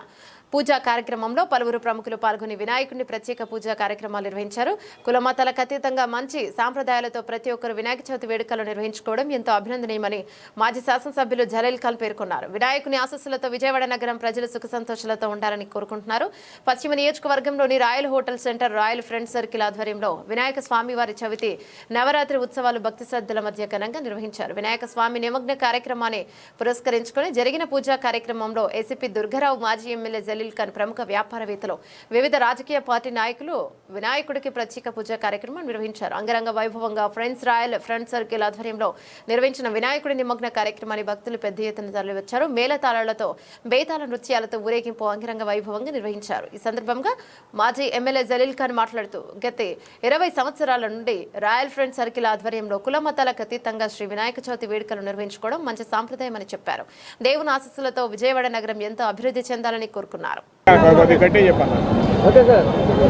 పూజా కార్యక్రమంలో పలువురు ప్రముఖులు పాల్గొని వినాయకుడిని ప్రత్యేక పూజా కార్యక్రమాలు నిర్వహించారు. కులమతాలకు అతీతంగా మంచి సాంప్రదాయాలతో ప్రతి ఒక్కరు వినాయక చవితి వేడుకలు నిర్వహించుకోవడం ఎంతో అభినందనీయమని మాజీ శాసనసభ్యులు జలీల్ ఖాన్ పేర్కొన్నారు. వినాయకుని ఆశీస్సులతో విజయవాడ నగరం ప్రజలు సుఖ సంతోషాలతో ఉండాలని కోరుకుంటున్నారు. పశ్చిమ నియోజకవర్గంలోని royal hotel centre royal friend circle ఆధ్వర్యంలో వినాయక స్వామి వారి చవితి నవరాత్రి ఉత్సవాలు భక్తి శ్రద్ధల మధ్య ఘనంగా నిర్వహించారు. వినాయక స్వామి నిమగ్న కార్యక్రమాన్ని పురస్కరించుకుని జరిగిన పూజా కార్యక్రమంలో ఏసీపీ దుర్గారావు, మాజీ ఎమ్మెల్యే జలీల్ ఖాన్, ప్రముఖ వ్యాపారవేత్తలు, వివిధ రాజకీయ పార్టీ నాయకులు వినాయకుడికి ప్రత్యేక పూజా కార్యక్రమం నిర్వహించారు. అంగరంగ వైభవంగా రాయల్ ఫ్రెండ్ సర్కిల్ ఆధ్వర్యంలో నిర్వహించిన వినాయకుడి నిమగ్న కార్యక్రమాన్ని భక్తులు పెద్ద ఎత్తున తరలివచ్చారు. మేళతాళాలతో, బేతాళ నృత్యాలతో ఊరేగింపు అంగరంగ వైభవంగా నిర్వహించారు. ఈ సందర్భంగా మాజీ ఎమ్మెల్యే జలీల్ ఖాన్ మాట్లాడుతూ గత 20 సంవత్సరాల నుండి రాయల్ ఫ్రెండ్ సర్కిల్ ఆధ్వర్యంలో కుల మతాలకు అతీతంగా శ్రీ వినాయక చవితి వేడుకలు నిర్వహించుకోవడం మంచి సాంప్రదాయం అని చెప్పారు. దేవుని ఆశీస్సులతో విజయవాడ నగరం ఎంతో అభివృద్ధి చెందాలని కోరుకున్నారు.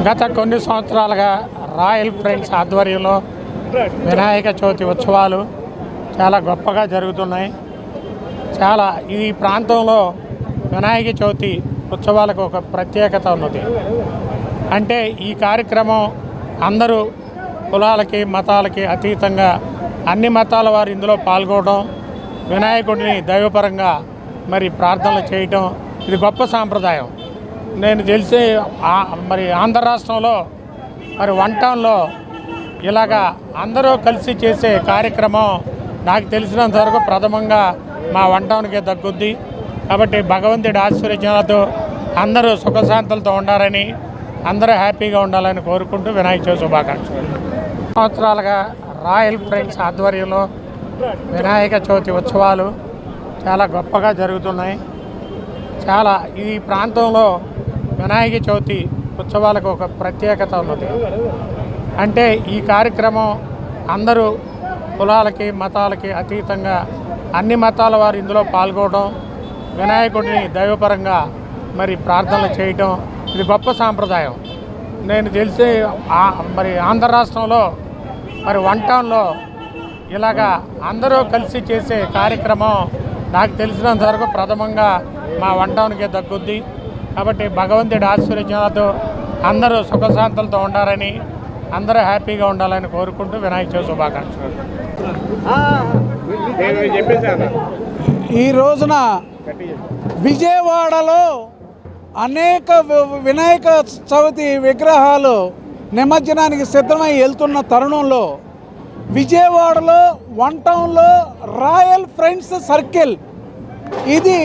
గత కొన్ని సంవత్సరాలుగా రాయల్ ఫ్రెండ్స్ ఆధ్వర్యంలో వినాయక చవితి ఉత్సవాలు చాలా గొప్పగా జరుగుతున్నాయి. చాలా ఈ ప్రాంతంలో వినాయక చవితి ఉత్సవాలకు ఒక ప్రత్యేకత ఉన్నది. అంటే ఈ కార్యక్రమం అందరూ కులాలకి మతాలకి అతీతంగా అన్ని మతాల వారు ఇందులో పాల్గొనడం, వినాయకుడిని దైవపరంగా మరి ప్రార్థనలు చేయటం ఇది గొప్ప సాంప్రదాయం. నేను తెలిసి మరి ఆంధ్ర రాష్ట్రంలో మరి వన్ టౌన్లో ఇలాగా అందరూ కలిసి చేసే కార్యక్రమం నాకు తెలిసినంత వరకు ప్రథమంగా మా వన్ టౌన్కే దక్కుద్ది. కాబట్టి భగవంతుడి ఆశీర్వచనాలతో అందరూ సుఖశాంతులతో ఉండాలని, అందరూ హ్యాపీగా ఉండాలని కోరుకుంటూ వినాయక చవితి శుభాకాంక్షలు. సంవత్సరాలుగా రాయల్ ఫ్రెండ్స్ ఆధ్వర్యంలో వినాయక చవితి ఉత్సవాలు చాలా గొప్పగా జరుగుతున్నాయి. చాలా ఈ ప్రాంతంలో వినాయక చవితి ఉత్సవాలకు ఒక ప్రత్యేకత ఉన్నది. అంటే ఈ కార్యక్రమం అందరూ కులాలకి మతాలకి అతీతంగా అన్ని మతాల వారు ఇందులో పాల్గొనడం, వినాయకుడిని దైవపరంగా మరి ప్రార్థనలు చేయటం ఇది గొప్ప సాంప్రదాయం. నేను తెలిసి మరి ఆంధ్ర రాష్ట్రంలో మరి వన్ టౌన్లో ఇలాగా అందరూ కలిసి చేసే కార్యక్రమం నాకు తెలిసినంత వరకు ప్రథమంగా మా వన్ టౌన్కే దక్కుద్ది. కాబట్టి భగవంతుడి ఆశీర్వచనాలతో అందరూ సుఖశాంతులతో ఉండాలని, అందరూ హ్యాపీగా ఉండాలని కోరుకుంటూ వినాయక చవితి శుభాకాంక్షలు. ఈ రోజున విజయవాడలో అనేక వినాయక చవితి విగ్రహాలు నిమజ్జనానికి సిద్ధమై వెళ్తున్న తరుణంలో విజయవాడలో వన్ టౌన్లో రాయల్ ఫ్రెండ్స్ సర్కిల్ ఇది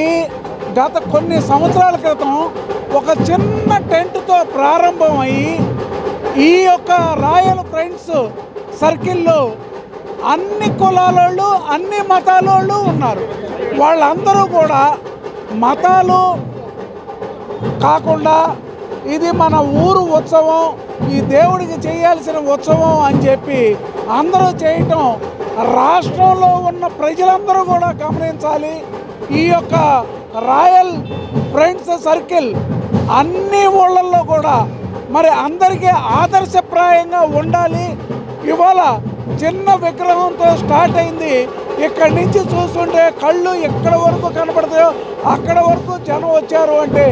గత కొన్ని సంవత్సరాల క్రితం ఒక చిన్న టెంట్తో ప్రారంభమయ్యి ఈ యొక్క రాయల్ ఫ్రెండ్స్ సర్కిల్లో అన్ని కులాలోళ్ళు అన్ని మతాలోళ్ళు ఉన్నారు. వాళ్ళందరూ కూడా మతాలు కాకుండా ఇది మన ఊరు ఉత్సవం, ఈ దేవుడికి చేయాల్సిన ఉత్సవం అని చెప్పి అందరూ చేయటం రాష్ట్రంలో ఉన్న ప్రజలందరూ కూడా గమనించాలి. ఈ యొక్క రాయల్ ఫ్రెండ్స్ సర్కిల్ అన్ని ఊళ్ళల్లో కూడా మరి అందరికీ ఆదర్శప్రాయంగా ఉండాలి. ఇవాళ చిన్న విగ్రహంతో స్టార్ట్ అయింది. ఇక్కడి నుంచి చూస్తుంటే కళ్ళు ఎక్కడ వరకు కనపడతాయో అక్కడ వరకు జనం వచ్చారు అంటే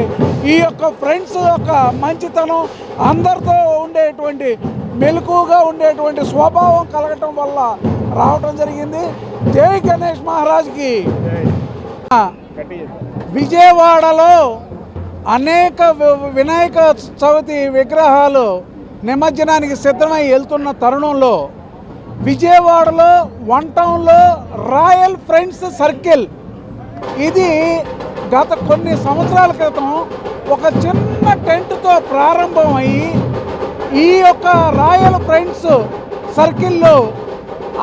ఈ యొక్క ఫ్రెండ్స్ యొక్క మంచితనం, అందరితో ఉండేటువంటి మెలకుగా ఉండేటువంటి స్వభావం కలగటం వల్ల రావటం జరిగింది. జై గణేష్ మహారాజ్కి. విజయవాడలో అనేక వినాయక చవితి విగ్రహాలు నిమజ్జనానికి సిద్ధమై వెళ్తున్న తరుణంలో విజయవాడలో వన్ టౌన్లో రాయల్ ఫ్రెండ్స్ సర్కిల్ ఇది గత కొన్ని సంవత్సరాల క్రితం ఒక చిన్న టెంట్తో ప్రారంభమయ్యి ఈ యొక్క రాయల్ ఫ్రెండ్స్ సర్కిల్లో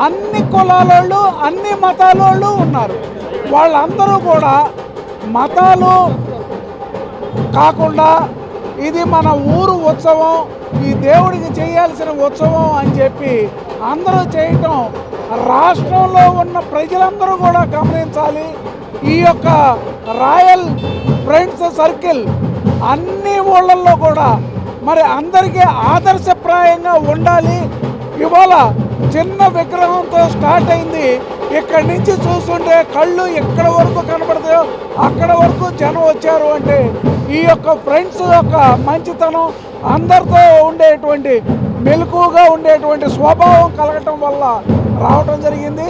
అన్ని కులాలోళ్ళు అన్ని మతాలోళ్ళు ఉన్నారు. వాళ్ళందరూ కూడా మతాలు కాకుండా ఇది మన ఊరు ఉత్సవం, ఈ దేవుడికి చేయాల్సిన ఉత్సవం అని చెప్పి అందరూ చేయటం రాష్ట్రంలో ఉన్న ప్రజలందరూ కూడా గమనించాలి. ఈ యొక్క రాయల్ ఫ్రెండ్స్ సర్కిల్ అన్ని ఊళ్ళల్లో కూడా మరి అందరికీ ఆదర్శప్రాయంగా ఉండాలి. ఇవాళ చిన్న విగ్రహంతో స్టార్ట్ అయింది. ఇక్కడి నుంచి చూస్తుంటే కళ్ళు ఎక్కడ వరకు కనపడతాయో అక్కడ వరకు జనం వచ్చారు అంటే ఈ యొక్క ఫ్రెండ్స్ యొక్క మంచితనం, అందరితో ఉండేటువంటి మెలకుగా ఉండేటువంటి స్వభావం కలగటం వల్ల రావటం జరిగింది.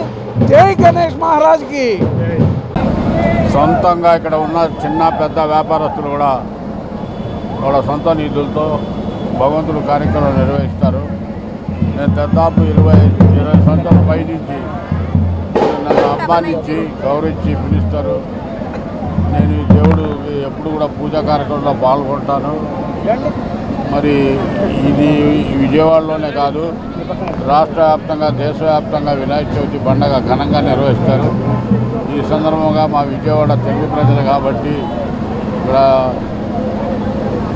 జై గణేష్ మహారాజ్కి. సొంతంగా ఇక్కడ ఉన్న చిన్న పెద్ద వ్యాపారస్తులు కూడా వాళ్ళ సొంత నిధులతో భగవంతుడు కార్యక్రమాలు నిర్వహిస్తారు. నేను దాదాపు 20 సంవత్సరాల పైనుంచి నన్ను అభిమానించి గౌరవించి పిలుస్తారు. నేను ఈ దేవుడు ఎప్పుడు కూడా పూజా కార్యక్రమంలో పాల్గొంటాను. మరి ఇది విజయవాడలోనే కాదు, రాష్ట్ర వ్యాప్తంగా దేశవ్యాప్తంగా వినాయక చవితి పండుగ ఘనంగా నిర్వహిస్తారు. ఈ సందర్భంగా మా విజయవాడ తెలుగు ప్రజలు కాబట్టి ఇక్కడ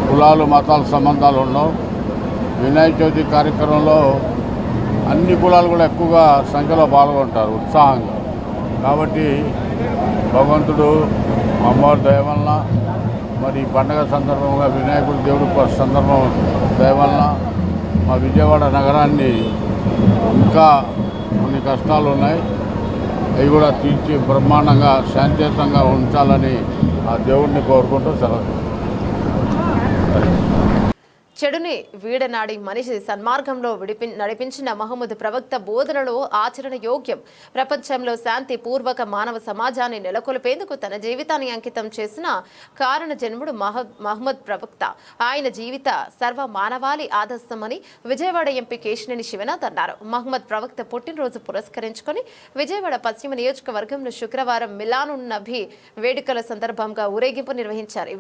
కులాలు మతాల సంబంధాలు ఉండవు. వినాయక చవితి కార్యక్రమంలో అన్ని కులాలు కూడా ఎక్కువగా సంఖ్యలో పాల్గొంటారు ఉత్సాహంగా. కాబట్టి భగవంతుడు అమ్మవారి దయ వలన మరి పండగ సందర్భంగా వినాయకుడి దేవుడి సందర్భం దయ వలన మా విజయవాడ నగరాన్ని ఇంకా కొన్ని కష్టాలు ఉన్నాయి, అవి కూడా తీర్చి బ్రహ్మాండంగా శాంతియుతంగా ఉంచాలని ఆ దేవుడిని కోరుకుంటూ సెలవు. చెడుని వీడనాడి మనిషి సన్మార్గంలో నడిపించిన మహమ్మద్ ప్రవక్త బోధనలు ఆచరణ యోగ్యం. ప్రపంచంలో శాంతి పూర్వక మానవ సమాజాన్ని నెలకొల్పేందుకు తన జీవితాన్ని అంకితం చేసిన కారణ జన్ముడు మహమ్మద్ ప్రవక్త. ఆయన జీవిత సర్వ మానవాళి ఆదర్శమని విజయవాడ ఎంపీ కేశినేని శివనాథ్ అన్నారు. మహమ్మద్ ప్రవక్త పుట్టినరోజు పురస్కరించుకొని విజయవాడ పశ్చిమ నియోజకవర్గంలో శుక్రవారం మిలానున్ నబీ వేడుకల సందర్భంగా ఊరేగింపు నిర్వహించారు.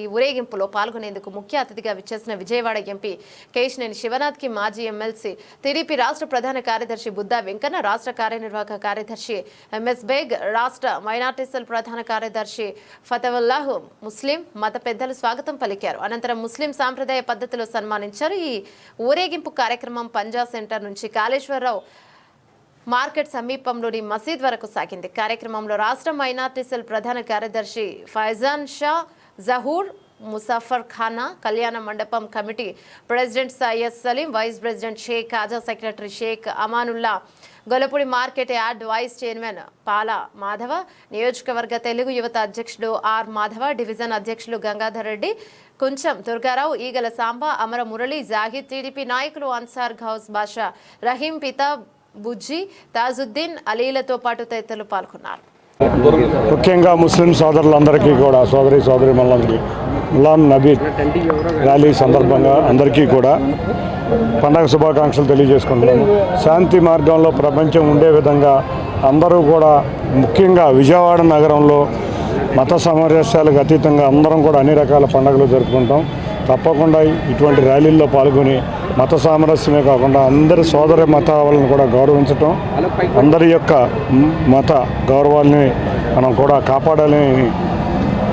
ఈ ఊరేగింపులో పాల్గొనేందుకు ముఖ్య అతిథిగా విచ్చేసిన విజయవాడ ఎంపీ కేశినేని శివనాథ్ కి మాజీ ఎమ్మెల్సీ టీడీపీ రాష్ట్ర ప్రధాన కార్యదర్శి బుద్దా వెంకన్న, రాష్ట్ర కార్యనిర్వాహక కార్యదర్శి ఎంఎస్ బేగ్, రాష్ట్ర మైనార్టీ సెల్ ప్రధాన కార్యదర్శి ఫతవుల్లాహ్ ముస్లిం మత పెద్దలు స్వాగతం పలికారు. అనంతరం ముస్లిం సాంప్రదాయ పద్ధతిలో సన్మానించారు. ఈ ఊరేగింపు కార్యక్రమం పంజా సెంటర్ నుంచి కాళేశ్వరరావు మార్కెట్ సమీపంలోని మసీద్ వరకు సాగింది. కార్యక్రమంలో రాష్ట్ర మైనార్టీ సెల్ ప్రధాన కార్యదర్శి ఫైజాన్ షా, జహూర్, ముసాఫర్ ఖానా, కళ్యాణ మండపం committee president Syed Saleem, vice president Sheikh Khaja, secretary Sheikh Amanullah, Gollapudi market yard vice chairman Pala Madhava, నియోజకవర్గ తెలుగు యువత అధ్యక్షుడు ఆర్ మాధవ, డివిజన్ అధ్యక్షులు గంగాధర్ రెడ్డి, కుంచం దుర్గారావు, ఈగల సాంబా, అమర మురళి, జాహిద్, టీడీపీ నాయకులు అన్సార్ గౌస్ బాషా, రహీం, పితా బుజ్జి, తాజుద్దీన్, అలీలతో పాటు తదితరులు పాల్గొన్నారు. ముఖ్యంగా ముస్లిం సోదరులందరికీ కూడా సోదరీమణులందరికీ మిలాద్ నబీ ర్యాలీ సందర్భంగా అందరికీ కూడా పండగ శుభాకాంక్షలు తెలియజేసుకుంటున్నాము. శాంతి మార్గంలో ప్రపంచం ఉండే విధంగా అందరూ కూడా, ముఖ్యంగా విజయవాడ నగరంలో మత సామరస్యాలకు అతీతంగా అందరం కూడా అన్ని రకాల పండుగలు జరుపుకుంటాం. తప్పకుండా ఇటువంటి ర్యాలీల్లో పాల్గొని మత సామరస్యమే కాకుండా అందరి సోదర మతాలను కూడా గౌరవించటం, అందరి యొక్క మత గౌరవాల్ని మనం కూడా కాపాడాలని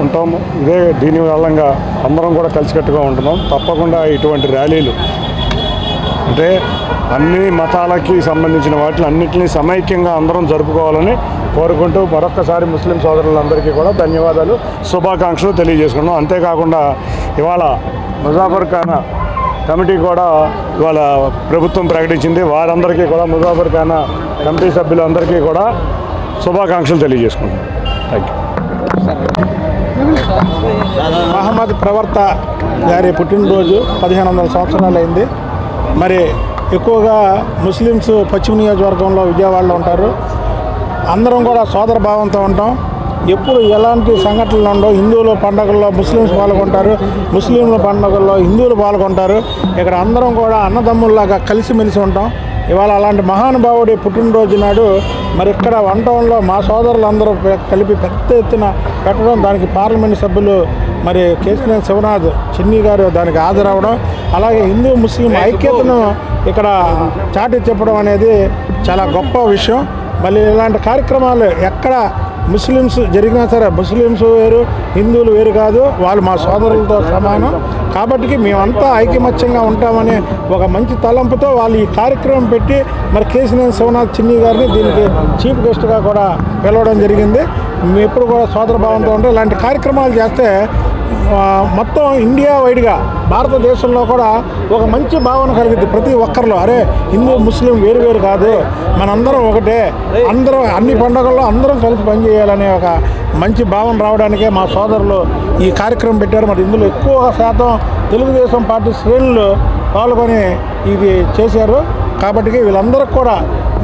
ఉంటాము. దీని వల్లంగా అందరం కూడా కలిసికట్టుగా ఉంటున్నాం. తప్పకుండా ఇటువంటి ర్యాలీలు అంటే అన్ని మతాలకి సంబంధించిన వాటిని అన్నింటినీ సమైక్యంగా అందరం జరుపుకోవాలని కోరుకుంటూ మరొక్కసారి ముస్లిం సోదరులందరికీ కూడా ధన్యవాదాలు, శుభాకాంక్షలు తెలియజేసుకున్నాం. అంతేకాకుండా ఇవాళ ముజాఫర్ ఖానా కమిటీ కూడా ఇవాళ ప్రభుత్వం ప్రకటించింది. వారందరికీ కూడా ముజాఫర్ ఖానా కమిటీ సభ్యులందరికీ కూడా శుభాకాంక్షలు తెలియజేసుకుంటున్నాం. Thank you. మహమ్మద్ ప్రవర్త గారి పుట్టినరోజు 1500 సంవత్సరాలు అయింది. మరి ఎక్కువగా ముస్లిమ్స్ పశ్చిమ నియోజకవర్గంలో విజయవాడలో ఉంటారు. అందరం కూడా సోదర భావంతో ఉంటాం. ఎప్పుడు ఎలాంటి సంఘటనలు ఉండవు. హిందువుల పండుగల్లో ముస్లిమ్స్ పాల్గొంటారు, ముస్లింల పండుగల్లో హిందువులు పాల్గొంటారు. ఇక్కడ అందరం కూడా అన్నదమ్ముల్లాగా కలిసిమెలిసి ఉంటాం. ఇవాళ అలాంటి మహానుభావుడి పుట్టినరోజు నాడు మరి ఇక్కడ వన్ టౌన్లో మా సోదరులందరూ కలిపి పెద్ద ఎత్తున పెట్టడం, దానికి పార్లమెంట్ సభ్యులు మరి కేసీఆర్ శివనాథ్ చిన్ని గారు దానికి హాజరవడం, అలాగే హిందూ ముస్లిం ఐక్యతను ఇక్కడ చాటి చెప్పడం అనేది చాలా గొప్ప విషయం. మళ్ళీ ఇలాంటి కార్యక్రమాలు ఎక్కడ ముస్లిమ్స్ జరిగినా సరే, ముస్లిమ్స్ వేరు హిందువులు వేరు కాదు, వాళ్ళు మా సోదరులతో సమానం. కాబట్టి మేమంతా ఐకమత్యంగా ఉంటామని ఒక మంచి తలంపుతో వాళ్ళు ఈ కార్యక్రమం పెట్టి మరి కేసీఆర్ శివనాథ్ చిన్ని గారిని దీనికి చీఫ్ గెస్ట్గా కూడా పిలవడం జరిగింది. మేము ఎప్పుడు కూడా సోదరభావంతో ఉంటే ఇలాంటి కార్యక్రమాలు చేస్తే మొత్తం ఇండియా వైడ్గా భారతదేశంలో కూడా ఒక మంచి భావన కలిగింది ప్రతి ఒక్కరిలో. అరే హిందూ ముస్లిం వేరు వేరు కాదు, మనందరం ఒకటే, అందరం అన్ని పండుగల్లో అందరం కలిసి పనిచేయాలనే ఒక మంచి భావన రావడానికే మా సోదరులు ఈ కార్యక్రమం పెట్టారు. మరి ఇందులో ఎక్కువ శాతం తెలుగుదేశం పార్టీ శ్రేణులు పాల్గొని ఇది చేశారు. కాబట్టి వీళ్ళందరికీ కూడా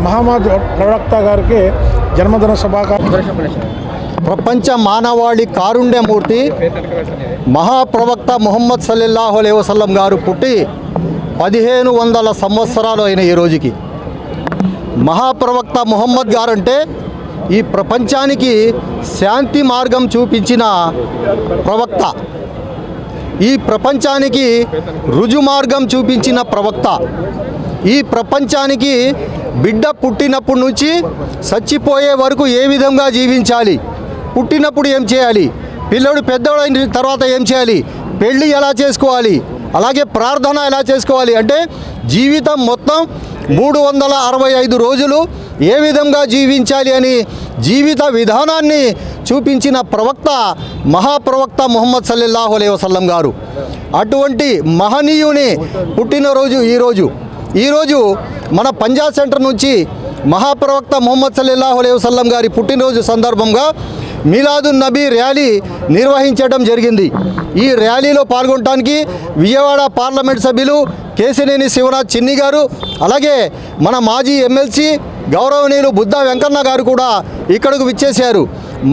మహమ్మద్ ప్రవక్త గారికి జన్మదిన శుభాకాంక్షలు. ప్రపంచ మానవాళి కారుణ్యమూర్తి మహాప్రవక్త ముహమ్మద్ సల్లల్లాహు అలైహి వసల్లం గారు పుట్టి 1500 సంవత్సరాలు అయిన ఈ రోజుకి మహాప్రవక్త ముహమ్మద్ గారు అంటే ఈ ప్రపంచానికి శాంతి మార్గం చూపించిన ప్రవక్త, ఈ ప్రపంచానికి రుజు మార్గం చూపించిన ప్రవక్త, ఈ ప్రపంచానికి బిడ్డ పుట్టినప్పటి నుంచి చచ్చిపోయే వరకు ఏ విధంగా జీవించాలి, పుట్టినప్పుడు ఏం చేయాలి, పిల్లడు పెద్దవాడైన తర్వాత ఏం చేయాలి, పెళ్ళి ఎలా చేసుకోవాలి, అలాగే ప్రార్థన ఎలా చేసుకోవాలి, అంటే జీవితం మొత్తం 365 రోజులు ఏ విధంగా జీవించాలి అని జీవిత విధానాన్ని చూపించిన ప్రవక్త మహాప్రవక్త ముహమ్మద్ సల్లల్లాహు అలైహి వసల్లం గారు. అటువంటి మహనీయుని పుట్టినరోజు ఈరోజు మన పంజాబ్ సెంటర్ నుంచి మహాప్రవక్త ముహమ్మద్ సల్లల్లాహు అలైహి వసల్లం గారి పుట్టినరోజు సందర్భంగా మీలాదున్ నబీ ర్యాలీ నిర్వహించడం జరిగింది. ఈ ర్యాలీలో పాల్గొనడానికి విజయవాడ పార్లమెంట్ సభ్యులు కేశినేని శివనాథ్ చిన్ని గారు, అలాగే మన మాజీ ఎమ్మెల్సీ గౌరవనీయులు బుద్ధా వెంకన్న గారు కూడా ఇక్కడకు విచ్చేశారు.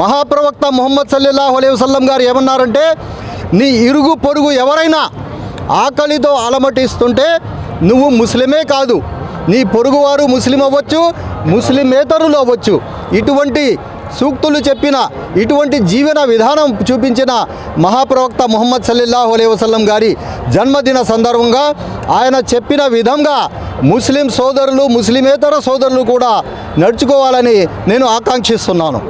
మహాప్రవక్త ముహమ్మద్ సల్లల్లాహు అలైహి వసల్లం గారు ఏమన్నారంటే, నీ ఇరుగు పొరుగు ఎవరైనా ఆకలితో అలమటిస్తుంటే నువ్వు ముస్లిమే కాదు, నీ పొరుగువారు ముస్లిం అవ్వచ్చు, ముస్లిమేతరులు అవ్వచ్చు. ఇటువంటి సూక్తులు చెప్పిన, ఇటువంటి జీవన విధానం చూపించిన మహాప్రవక్త ముహమ్మద్ సల్లల్లాహు అలైహి వసల్లం గారి జన్మదిన సందర్భంగా ఆయన చెప్పిన విధంగా ముస్లిం సోదరులు, ముస్లిమేతర సోదరులు కూడా నడుచుకోవాలని నేను ఆకాంక్షిస్తున్నాను.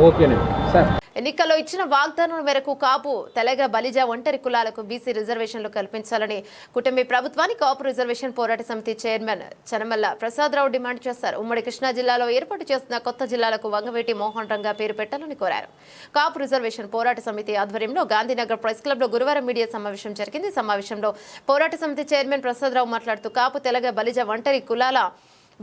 ఎన్నికల్లో ఇచ్చిన వాగ్దానం మేరకు కాపు, తెలగ, బలిజ, ఒంటరి కులాలకు బీసీ రిజర్వేషన్లు కల్పించాలని కూటమి ప్రభుత్వాన్ని కాపు రిజర్వేషన్ పోరాట సమితి చైర్మన్ చనమల్ల ప్రసాదరావు డిమాండ్ చేశారు. ఉమ్మడి కృష్ణా జిల్లాలో ఏర్పాటు చేసిన కొత్త జిల్లాలకు వంగవేటి మోహన్ రంగా పేరు పెట్టాలని కోరారు. కాపు రిజర్వేషన్ పోరాట సమితి ఆధ్వర్యంలో గాంధీనగర్ ప్రెస్ క్లబ్ లో గురువారం మీడియా సమావేశం జరిగింది. సమావేశంలో పోరాట సమితి చైర్మన్ ప్రసాదరావు మాట్లాడుతూ కాపు, తెలగ, బలిజ, ఒంటరి కులాల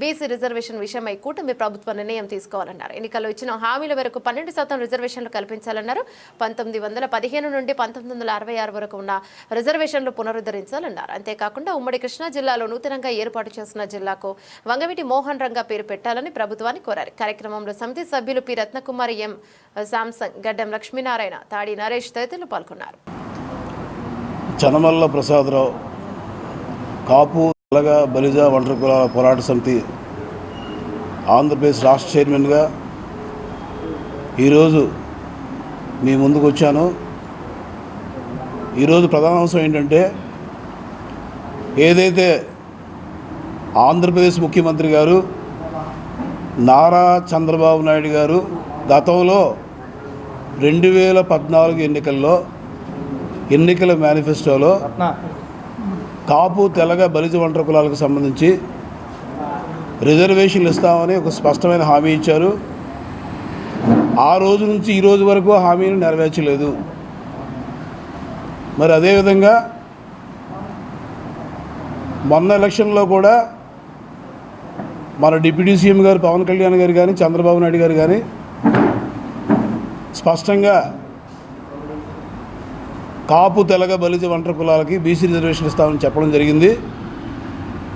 బీసీ రిజర్వేషన్ విషయమై కూటమి ప్రభుత్వం నిర్ణయం తీసుకోవాలన్నారు. ఎన్నికల్లో ఇచ్చిన హామీల వరకు 12% రిజర్వేషన్లు కల్పించాలన్నారు. 1915 నుండి 1966 వరకు ఉన్న రిజర్వేషన్లు పునరుద్ధరించాలన్నారు. అంతేకాకుండా ఉమ్మడి కృష్ణా జిల్లాలో నూతనంగా ఏర్పాటు చేసిన జిల్లాకు వంగవీటి మోహన్ రంగా పేరు పెట్టాలని ప్రభుత్వాన్ని కోరారు. కార్యక్రమంలో సమితి సభ్యులు పి రత్నకుమారి, ఎం శాంసంగ్, గడ్డం లక్ష్మీనారాయణ, తాడి నరేష్ తదితరులు పాల్గొన్నారు. చనమల్ల ప్రసాదరావు, కాపు, తెలగ, బలిజ, ఒంటరి కులాల పోరాట సమితి ఆంధ్రప్రదేశ్ రాష్ట్ర చైర్మన్గా ఈరోజు మీ ముందుకు వచ్చాను. ఈరోజు ప్రధాన అంశం ఏంటంటే, ఏదైతే ఆంధ్రప్రదేశ్ ముఖ్యమంత్రి గారు నారా చంద్రబాబు నాయుడు గారు గతంలో 2014 ఎన్నికల మేనిఫెస్టోలో కాపు, తెలగ, బలిజ, ఒంటరి కులాలకు సంబంధించి రిజర్వేషన్లు ఇస్తామని ఒక స్పష్టమైన హామీ ఇచ్చారు. ఆ రోజు నుంచి ఈ రోజు వరకు హామీని నెరవేర్చలేదు. మరి అదేవిధంగా మొన్న ఎలక్షన్లో కూడా మన డిప్యూటీ సీఎం గారు పవన్ కళ్యాణ్ గారు కానీ, చంద్రబాబు నాయుడు గారు కానీ స్పష్టంగా కాపు, తెలగ, బలిజ, ఒంటరి కులాలకి బీసీ రిజర్వేషన్ ఇస్తామని చెప్పడం జరిగింది.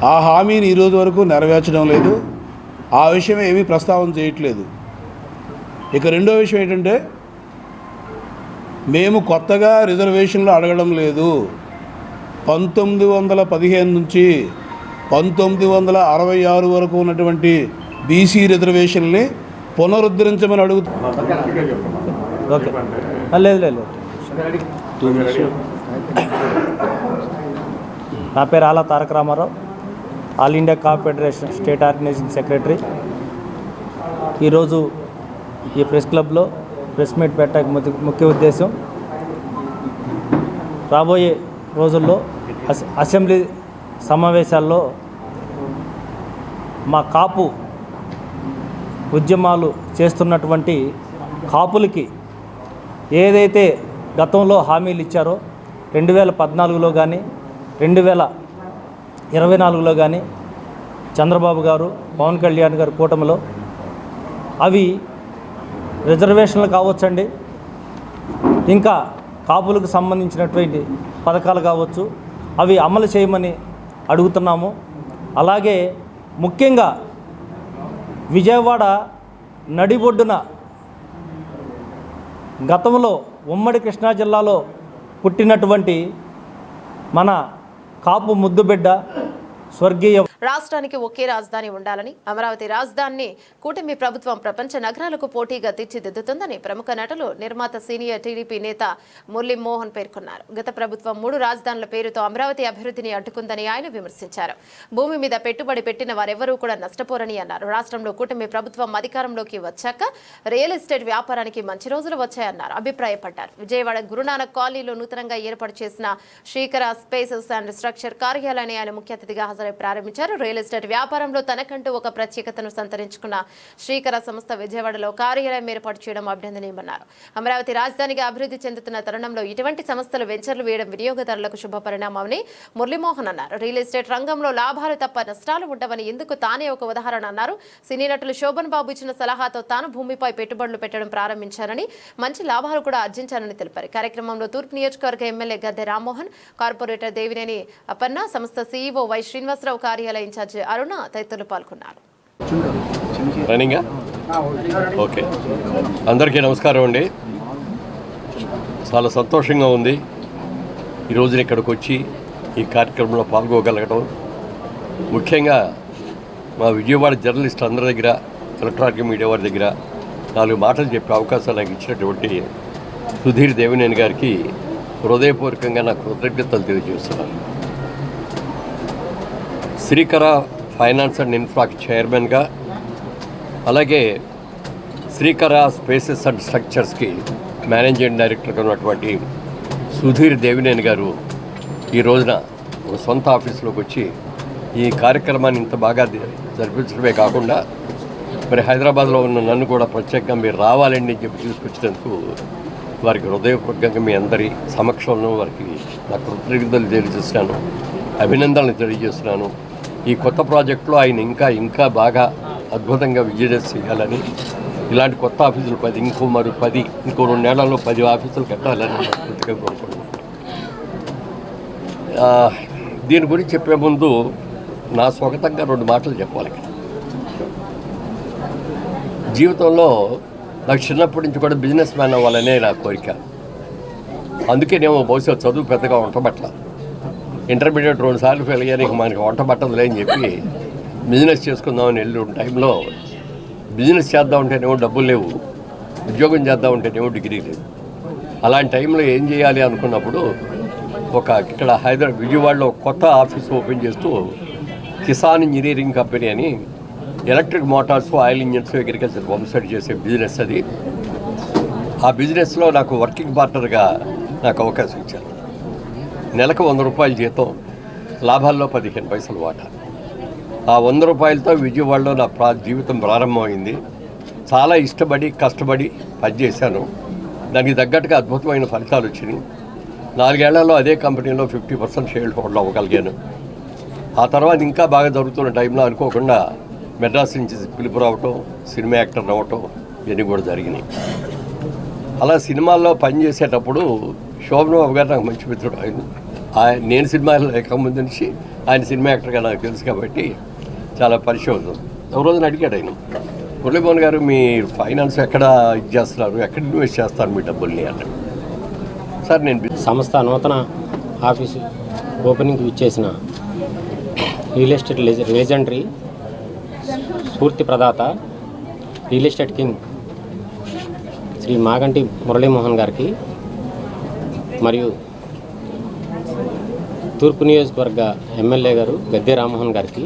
ఆ హామీని ఈరోజు వరకు నెరవేర్చడం లేదు. ఆ విషయం ఏమీ ప్రస్తావన చేయట్లేదు. ఇక రెండో విషయం ఏంటంటే, మేము కొత్తగా రిజర్వేషన్లు అడగడం లేదు. 1915 నుంచి 1966 వరకు ఉన్నటువంటి బీసీ రిజర్వేషన్ని పునరుద్ధరించమని అడుగుతున్నాం. నా పేరు ఆలా తారక రామారావు, ఆల్ ఇండియా కాపు ఫెడరేషన్ స్టేట్ ఆర్గనైజింగ్ సెక్రటరీ. ఈరోజు ఈ ప్రెస్ క్లబ్లో ప్రెస్ మీట్ పెట్టడానికి ముఖ్య ఉద్దేశం, రాబోయే రోజుల్లో అసెంబ్లీ సమావేశాల్లో మా కాపు ఉద్యమాలు చేస్తున్నటువంటి కాపులకి ఏదైతే గతంలో హామీలు ఇచ్చారో 2014లో కానీ 2024లో కానీ చంద్రబాబు గారు, పవన్ కళ్యాణ్ గారు కూటమిలో, అవి రిజర్వేషన్లు కావచ్చండి, ఇంకా కాపులకు సంబంధించినటువంటి పథకాలు కావచ్చు, అవి అమలు చేయమని అడుగుతున్నాము. అలాగే ముఖ్యంగా విజయవాడ నడిబొడ్డున గతంలో ఉమ్మడి కృష్ణా జిల్లాలో పుట్టినటువంటి మన కాపు ముద్దుబిడ్డ స్వర్గీయ రాష్ట్రానికి ఒకే రాజధాని ఉండాలని, అమరావతి రాజధానిని కూటమి ప్రభుత్వం ప్రపంచ నగరాలకు పోటీగా తీర్చిదిద్దుతుందని ప్రముఖ నటులు, నిర్మాత, సీనియర్ టీడీపీ నేత మురళీమోహన్ పేర్కొన్నారు. గత ప్రభుత్వం 3 రాజధానుల పేరుతో అమరావతి అభివృద్ధిని అడ్డుకుందని ఆయన విమర్శించారు. భూమి మీద పెట్టుబడి పెట్టిన వారెవరూ కూడా నష్టపోరని అన్నారు. రాష్ట్రంలో కూటమి ప్రభుత్వం అధికారంలోకి వచ్చాక రియల్ ఎస్టేట్ వ్యాపారానికి మంచి రోజులు వచ్చాయన్నారు, అభిప్రాయపడ్డారు. విజయవాడ గురునానక్ కాలనీలో నూతనంగా ఏర్పాటు చేసిన శ్రీకర స్పేసెస్ అండ్ స్ట్రక్చర్ కార్యాలయాన్ని ఆయన ముఖ్య అతిథిగా హాజరై ప్రారంభించారు. రియల్ ఎస్టేట్ వ్యాపారంలో తనకంటూ ఒక ప్రత్యేకతను సంతరించుకున్న శ్రీకర సంస్థ విజయవాడలో కార్యాలయం ఏర్పాటు చేయడం అభినందనీయమన్నారు. అమరావతి రాజధానిగా అభివృద్ధి చెందుతున్న తరుణంలో ఇటువంటి సంస్థలు వెంచర్లు వేయడం వినియోగదారులకు శుభ పరిణామమని మురళీమోహన్ అన్నారు. రియల్ ఎస్టేట్ రంగంలో లాభాలు తప్ప నష్టాలు ఉండవని ఇందుకు తానే ఒక ఉదాహరణ అన్నారు. సినీ నటులు శోభన్ బాబు ఇచ్చిన సలహాతో తాను భూమిపై పెట్టుబడులు పెట్టడం ప్రారంభించారని, మంచి లాభాలు కూడా ఆర్జించారని తెలిపారు. కార్యక్రమంలో తూర్పు నియోజకవర్గ ఎమ్మెల్యే గద్దె రామ్మోహన్, కార్పొరేటర్ దేవినేని అపన్న, సంస్థ సీఈఓ వై శ్రీనివాసరావు, కార్యాలయ ఇన్ఛార్జి అరుణ తదితరులు పాల్గొన్నారు. ఓకే, అందరికీ నమస్కారం అండి. చాలా సంతోషంగా ఉంది ఈ రోజున ఇక్కడికి వచ్చి ఈ కార్యక్రమంలో పాల్గొగలగడం. ముఖ్యంగా మా విజయవాడ జర్నలిస్టులు అందరి దగ్గర, ఎలక్ట్రానిక్ మీడియా వారి దగ్గర 4 మాటలు చెప్పే అవకాశం నాకు ఇచ్చినటువంటి సుధీర్ దేవినేని గారికి హృదయపూర్వకంగా నాకు కృతజ్ఞతలు తెలియజేస్తున్నాను. శ్రీకర ఫైనాన్స్ అండ్ ఇన్ఫ్రా చైర్మన్గా, అలాగే శ్రీకర స్పేసెస్ అండ్ స్ట్రక్చర్స్కి మేనేజింగ్ డైరెక్టర్గా ఉన్నటువంటి సుధీర్ దేవినేని గారు ఈ రోజున ఒక సొంత ఆఫీసులోకి వచ్చి ఈ కార్యక్రమాన్ని ఇంత బాగా జరిపించడమే కాకుండా మరి హైదరాబాద్లో ఉన్న నన్ను కూడా ప్రత్యేకంగా మీరు రావాలని చెప్పి తీసుకొచ్చినందుకు వారికి హృదయపూర్వకంగా మీ అందరి సమక్షంలో వారికి నా కృతజ్ఞతలు తెలియజేస్తున్నాను, అభినందనలు తెలియజేస్తున్నాను. ఈ కొత్త ప్రాజెక్టులో ఆయన ఇంకా బాగా అద్భుతంగా విజయం చేయాలని, ఇలాంటి కొత్త ఆఫీసులు 10 ఇంకో 2 నెలల్లో 10 ఆఫీసులు కట్టాలని పూర్తిగా కోరుకుంటున్నాను. దీని గురించి చెప్పే ముందు నా స్వాగతంగా 2 మాటలు చెప్పాలి. జీవితంలో నాకు చిన్నప్పటి నుంచి కూడా బిజినెస్ మ్యాన్ అవ్వాలనే నా కోరిక. అందుకే నేను బహుశా చదువు పెద్దగా వంట పట్ల ఇంటర్మీడియట్ 2 సార్లు ఫెయిల్ అయ్యాను. ఇక మనకి వంట పట్టదులే అని చెప్పి బిజినెస్ చేసుకుందామని వెళ్ళిన టైంలో బిజినెస్ చేద్దామంటేనేమో డబ్బులు లేవు, ఉద్యోగం చేద్దామంటేనేమో డిగ్రీ లేదు. అలాంటి టైంలో ఏం చేయాలి అనుకున్నప్పుడు ఇక్కడ విజయవాడలో కొత్త ఆఫీస్ ఓపెన్ చేస్తూ కిసాన్ ఇంజనీరింగ్ కంపెనీ అని electric Motors, oil engines, agriculture పంప్సెట్ చేసే బిజినెస్ అది. ఆ బిజినెస్లో నాకు వర్కింగ్ పార్ట్నర్గా నాకు అవకాశం ఇచ్చారు. నెలకు 100 రూపాయల జీతం, లాభాల్లో 15 పైసలు వాటా. ఆ 100 రూపాయలతో విజయవాడలో నా జీవితం ప్రారంభమైంది. చాలా ఇష్టపడి కష్టపడి పనిచేశాను. దానికి తగ్గట్టుగా అద్భుతమైన ఫలితాలు వచ్చినాయి. 4 ఏళ్లలో అదే కంపెనీలో 50% షేర్ హోల్డర్ అవ్వగలిగాను. ఆ తర్వాత ఇంకా బాగా జరుగుతున్న టైంలో అనుకోకుండా మెడ్రాస్ నుంచి పిలుపు రావటం, సినిమా యాక్టర్ అవ్వటం ఇవన్నీ కూడా జరిగినాయి. అలా సినిమాల్లో పనిచేసేటప్పుడు శోభన్ బాబు గారు నాకు మంచి మిత్రుడు. నేను సినిమాలో లేకముందు నుంచి ఆయన సినిమా యాక్టర్గా నాకు తెలుసు కాబట్టి చాలా పరిచయం అవుతుంది. ఒక రోజున అడిగాడు ఆయన, మురళీమోహన్ గారు మీ ఫైనాన్స్ ఎక్కడ ఇది చేస్తున్నారు, ఎక్కడ ఇన్వెస్ట్ చేస్తారు మీ డబ్బుల్ని అన్నాడు. సార్ నేను సంస్థ నూతన ఆఫీసు ఓపెనింగ్కి ఇచ్చేసిన రియల్ ఎస్టేట్ లెజెండరీ స్ఫూర్తి ప్రదాత real estate king Shri Maganti Muralimohan గారికి మరియు తూర్పు నియోజకవర్గ ఎమ్మెల్యే గారు గద్దె రామ్మోహన్ గారికి,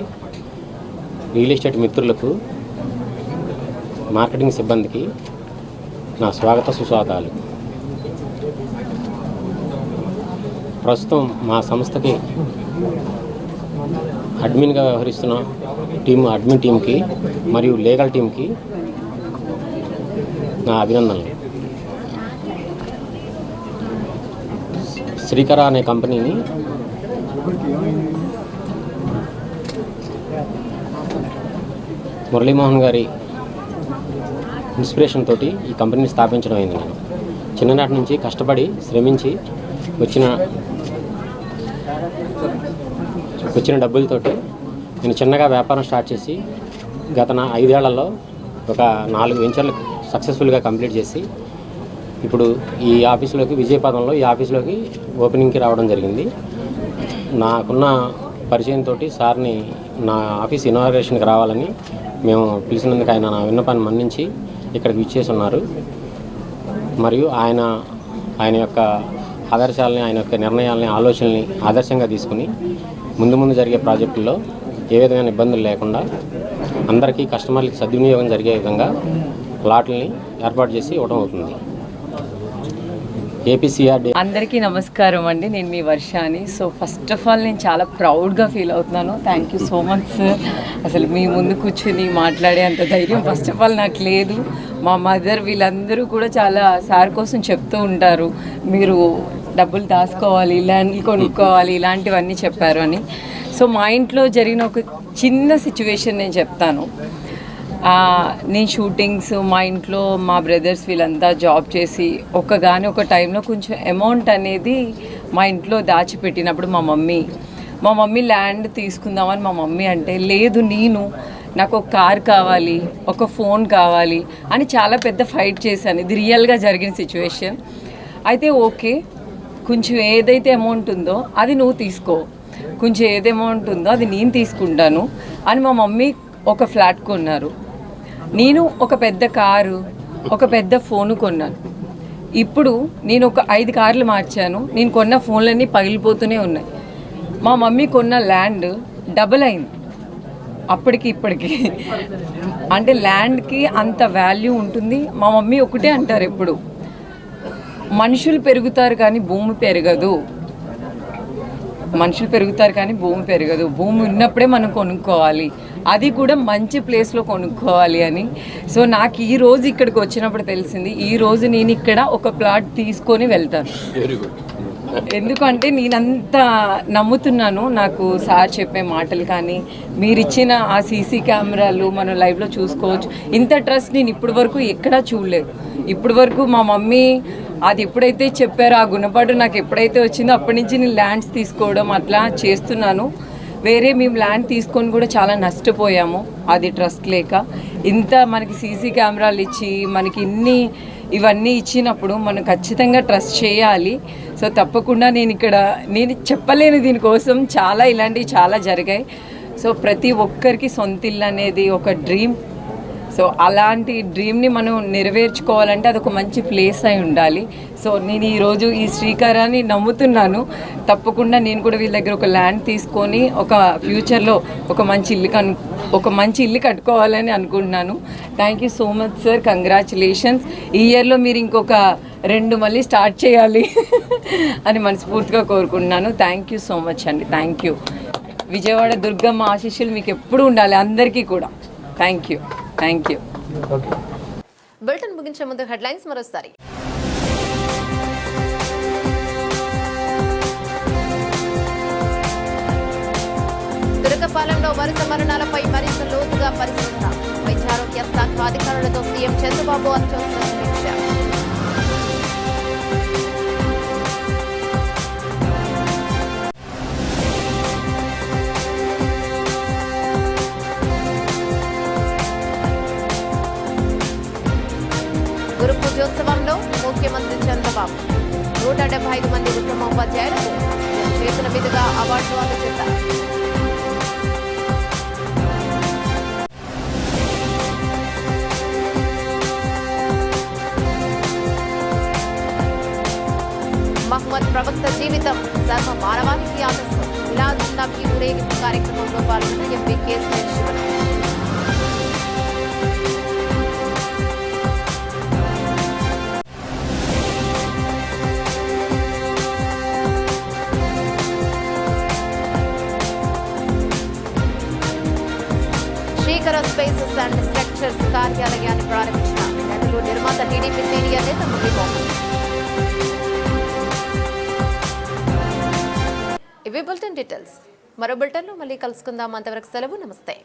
రియల్ ఎస్టేట్ మిత్రులకు, మార్కెటింగ్ సిబ్బందికి నా స్వాగత సుస్వాగతాలు. ప్రస్తుతం మా సంస్థకి అడ్మిన్గా వ్యవహరిస్తున్న అడ్మిన్ టీంకి మరియు లీగల్ టీంకి నా అభినందనలు. శ్రీకర అనే కంపెనీని మురళీమోహన్ గారి ఇన్స్పిరేషన్ తోటి ఈ కంపెనీని స్థాపించడం అయింది. నేను చిన్ననాటి నుంచి కష్టపడి శ్రమించి వచ్చిన డబ్బులతోటి నేను చిన్నగా వ్యాపారం స్టార్ట్ చేసి గత 5 ఏళ్లలో ఒక 4 వెంచర్లు సక్సెస్ఫుల్గా కంప్లీట్ చేసి ఇప్పుడు ఈ ఆఫీసులోకి విజయపదంలో ఈ ఆఫీసులోకి ఓపెనింగ్కి రావడం జరిగింది. నాకున్న పరిచయంతో సార్ని నా ఆఫీస్ ఇనాగరేషన్కి రావాలని మేము పిలిచినందుకు ఆయన నా విన్నపాన్ని మన్నించి ఇక్కడికి విచ్చేసి ఉన్నారు. మరియు ఆయన యొక్క ఆదర్శాలని, ఆయన యొక్క నిర్ణయాలని, ఆలోచనల్ని ఆదర్శంగా తీసుకుని ముందు జరిగే ప్రాజెక్టుల్లో ఏ విధమైన ఇబ్బందులు లేకుండా అందరికీ కస్టమర్లకి సద్వినియోగం జరిగే విధంగా ప్లాట్లని ఏర్పాటు చేసి ఇవ్వడం అవుతుంది. ఏపీసీఆర్డీ అందరికీ నమస్కారం అండి. నేను మీ వర్షాని. సో ఫస్ట్ ఆఫ్ ఆల్ నేను చాలా ప్రౌడ్గా ఫీల్ అవుతున్నాను. Thank you so much sir. అసలు మీ ముందు కూర్చొని మాట్లాడే అంత ధైర్యం ఫస్ట్ ఆఫ్ ఆల్ నాకు లేదు. మా మదర్ వీళ్ళందరూ కూడా చాలా సార్ కోసం చెప్తూ ఉంటారు, మీరు డబ్బులు దాచుకోవాలి, ల్యాండ్లు కొనుక్కోవాలి, ఇలాంటివన్నీ చెప్పారు అని. సో మా ఇంట్లో జరిగిన ఒక చిన్న సిచ్యువేషన్ నేను చెప్తాను. నేను షూటింగ్స్, మా ఇంట్లో మా బ్రదర్స్ వీళ్ళంతా జాబ్ చేసి ఒక టైంలో కొంచెం అమౌంట్ అనేది మా ఇంట్లో దాచిపెట్టినప్పుడు మా మమ్మీ ల్యాండ్ తీసుకుందామని మా మమ్మీ అంటే, లేదు నాకు ఒక కార్ కావాలి, ఒక ఫోన్ కావాలి అని చాలా పెద్ద ఫైట్ చేశాను. ఇది రియల్గా జరిగిన సిచ్యువేషన్. అయితే ఓకే, కొంచెం ఏదైతే అమౌంట్ ఉందో అది నువ్వు తీసుకో, కొంచెం ఏది అమౌంట్ ఉందో అది నేను తీసుకుంటాను అని మా మమ్మీ ఒక ఫ్లాట్ కొన్నారు. నేను ఒక పెద్ద కారు, ఒక పెద్ద ఫోను కొన్నాను. ఇప్పుడు నేను ఒక 5 కార్లు మార్చాను. నేను కొన్న ఫోన్లన్నీ పగిలిపోతూనే ఉన్నాయి. మా మమ్మీ కొన్న ల్యాండ్ డబుల్ అయింది అప్పటికి ఇప్పటికి. అంటే ల్యాండ్కి అంత వాల్యూ ఉంటుంది. మా మమ్మీ ఒకటే అంటారు ఎప్పుడు, మనుషులు పెరుగుతారు కానీ భూమి పెరగదు. మనుషులు పెరుగుతారు కానీ భూమి పెరగదు. భూమి ఉన్నప్పుడే మనం కొనుక్కోవాలి, అది కూడా మంచి ప్లేస్లో కొనుక్కోవాలి అని. సో నాకు ఈ రోజు ఇక్కడికి వచ్చినప్పుడు తెలిసింది, ఈ రోజు నేను ఇక్కడ ఒక ప్లాట్ తీసుకొని వెళ్తాను. ఎందుకంటే నేనంత నమ్ముతున్నాను, నాకు సార్ చెప్పే మాటలు కానీ మీరు ఇచ్చిన ఆ సీసీ కెమెరాలు మనం లైవ్లో చూసుకోవచ్చు. ఇంత ట్రస్ట్ నేను ఇప్పటి వరకు ఎక్కడా చూడలేదు. ఇప్పటి వరకు మా మమ్మీ అది ఎప్పుడైతే చెప్పారో, ఆ గుణపాటు నాకు ఎప్పుడైతే వచ్చిందో అప్పటి నుంచి నేను ల్యాండ్స్ తీసుకోవడం అట్లా చేస్తున్నాను. వేరే మేము ల్యాండ్ తీసుకొని కూడా చాలా నష్టపోయాము, అది ట్రస్ట్ లేక. ఇంత మనకి సీసీ కెమెరాలు ఇచ్చి మనకి ఇవన్నీ ఇచ్చినప్పుడు మనం ఖచ్చితంగా ట్రస్ట్ చేయాలి. సో తప్పకుండా నేను చెప్పలేను, దీనికోసం ఇలాంటివి చాలా జరిగాయి. సో ప్రతి ఒక్కరికి సొంత ఇల్లు అనేది ఒక డ్రీమ్. సో అలాంటి డ్రీమ్ని మనం నెరవేర్చుకోవాలంటే అదొక మంచి ప్లేస్ అయి ఉండాలి. సో నేను ఈరోజు ఈ శ్రీకారాన్ని నమ్ముతున్నాను. తప్పకుండా నేను కూడా వీళ్ళ దగ్గర ఒక ల్యాండ్ తీసుకొని ఒక ఫ్యూచర్లో ఒక మంచి ఇల్లు కట్టుకోవాలని అనుకుంటున్నాను. Thank you so much sir, congratulations. ఈ ఇయర్లో మీరు ఇంకొక 2 మళ్ళీ స్టార్ట్ చేయాలి అని మనస్ఫూర్తిగా కోరుకుంటున్నాను. థ్యాంక్ యూ సో మచ్ అండి. Thank you. విజయవాడ దుర్గమ్మ ఆశీస్సులు మీకు ఎప్పుడు ఉండాలి అందరికీ కూడా. Thank you. బులెటిన్ ముగించే ముందు హెడ్లైన్స్ మరోసారి. తురకపాలెంలో వరుస మరణాలపై మరింత లోతుగా పరిశీలన. వైద్యారోగ్య శాఖ అధికారులతో సీఎం చంద్రబాబు అత్యవసర సమీక్ష. గురు పూజోత్సవంలో ముఖ్యమంత్రి చంద్రబాబు 175 మంది ఉత్తమోపాధ్యాయులకు చేతుల మీదుగా అవార్డులు అందజేశారు. మహమ్మద్ ప్రవక్త జీవితం సర్వ మానవానికి ఆదర్శం. మిలాద్ నబీ ఊరేగింపు కార్యక్రమంలో పాల్గొన్న MP KCR Shivan. Srikara spaces and structures కార్యాలయాన్ని ప్రారంభించిన నటులు నిర్మాత టీడీపీ సీనియర్ నేత మురళీమోహన్. ఇవి బులెటిన్ డీటెయిల్స్. మరో బులెటిన్లో మళ్ళీ కలుసుకుందాం. అంతవరకు సెలవు. నమస్తే.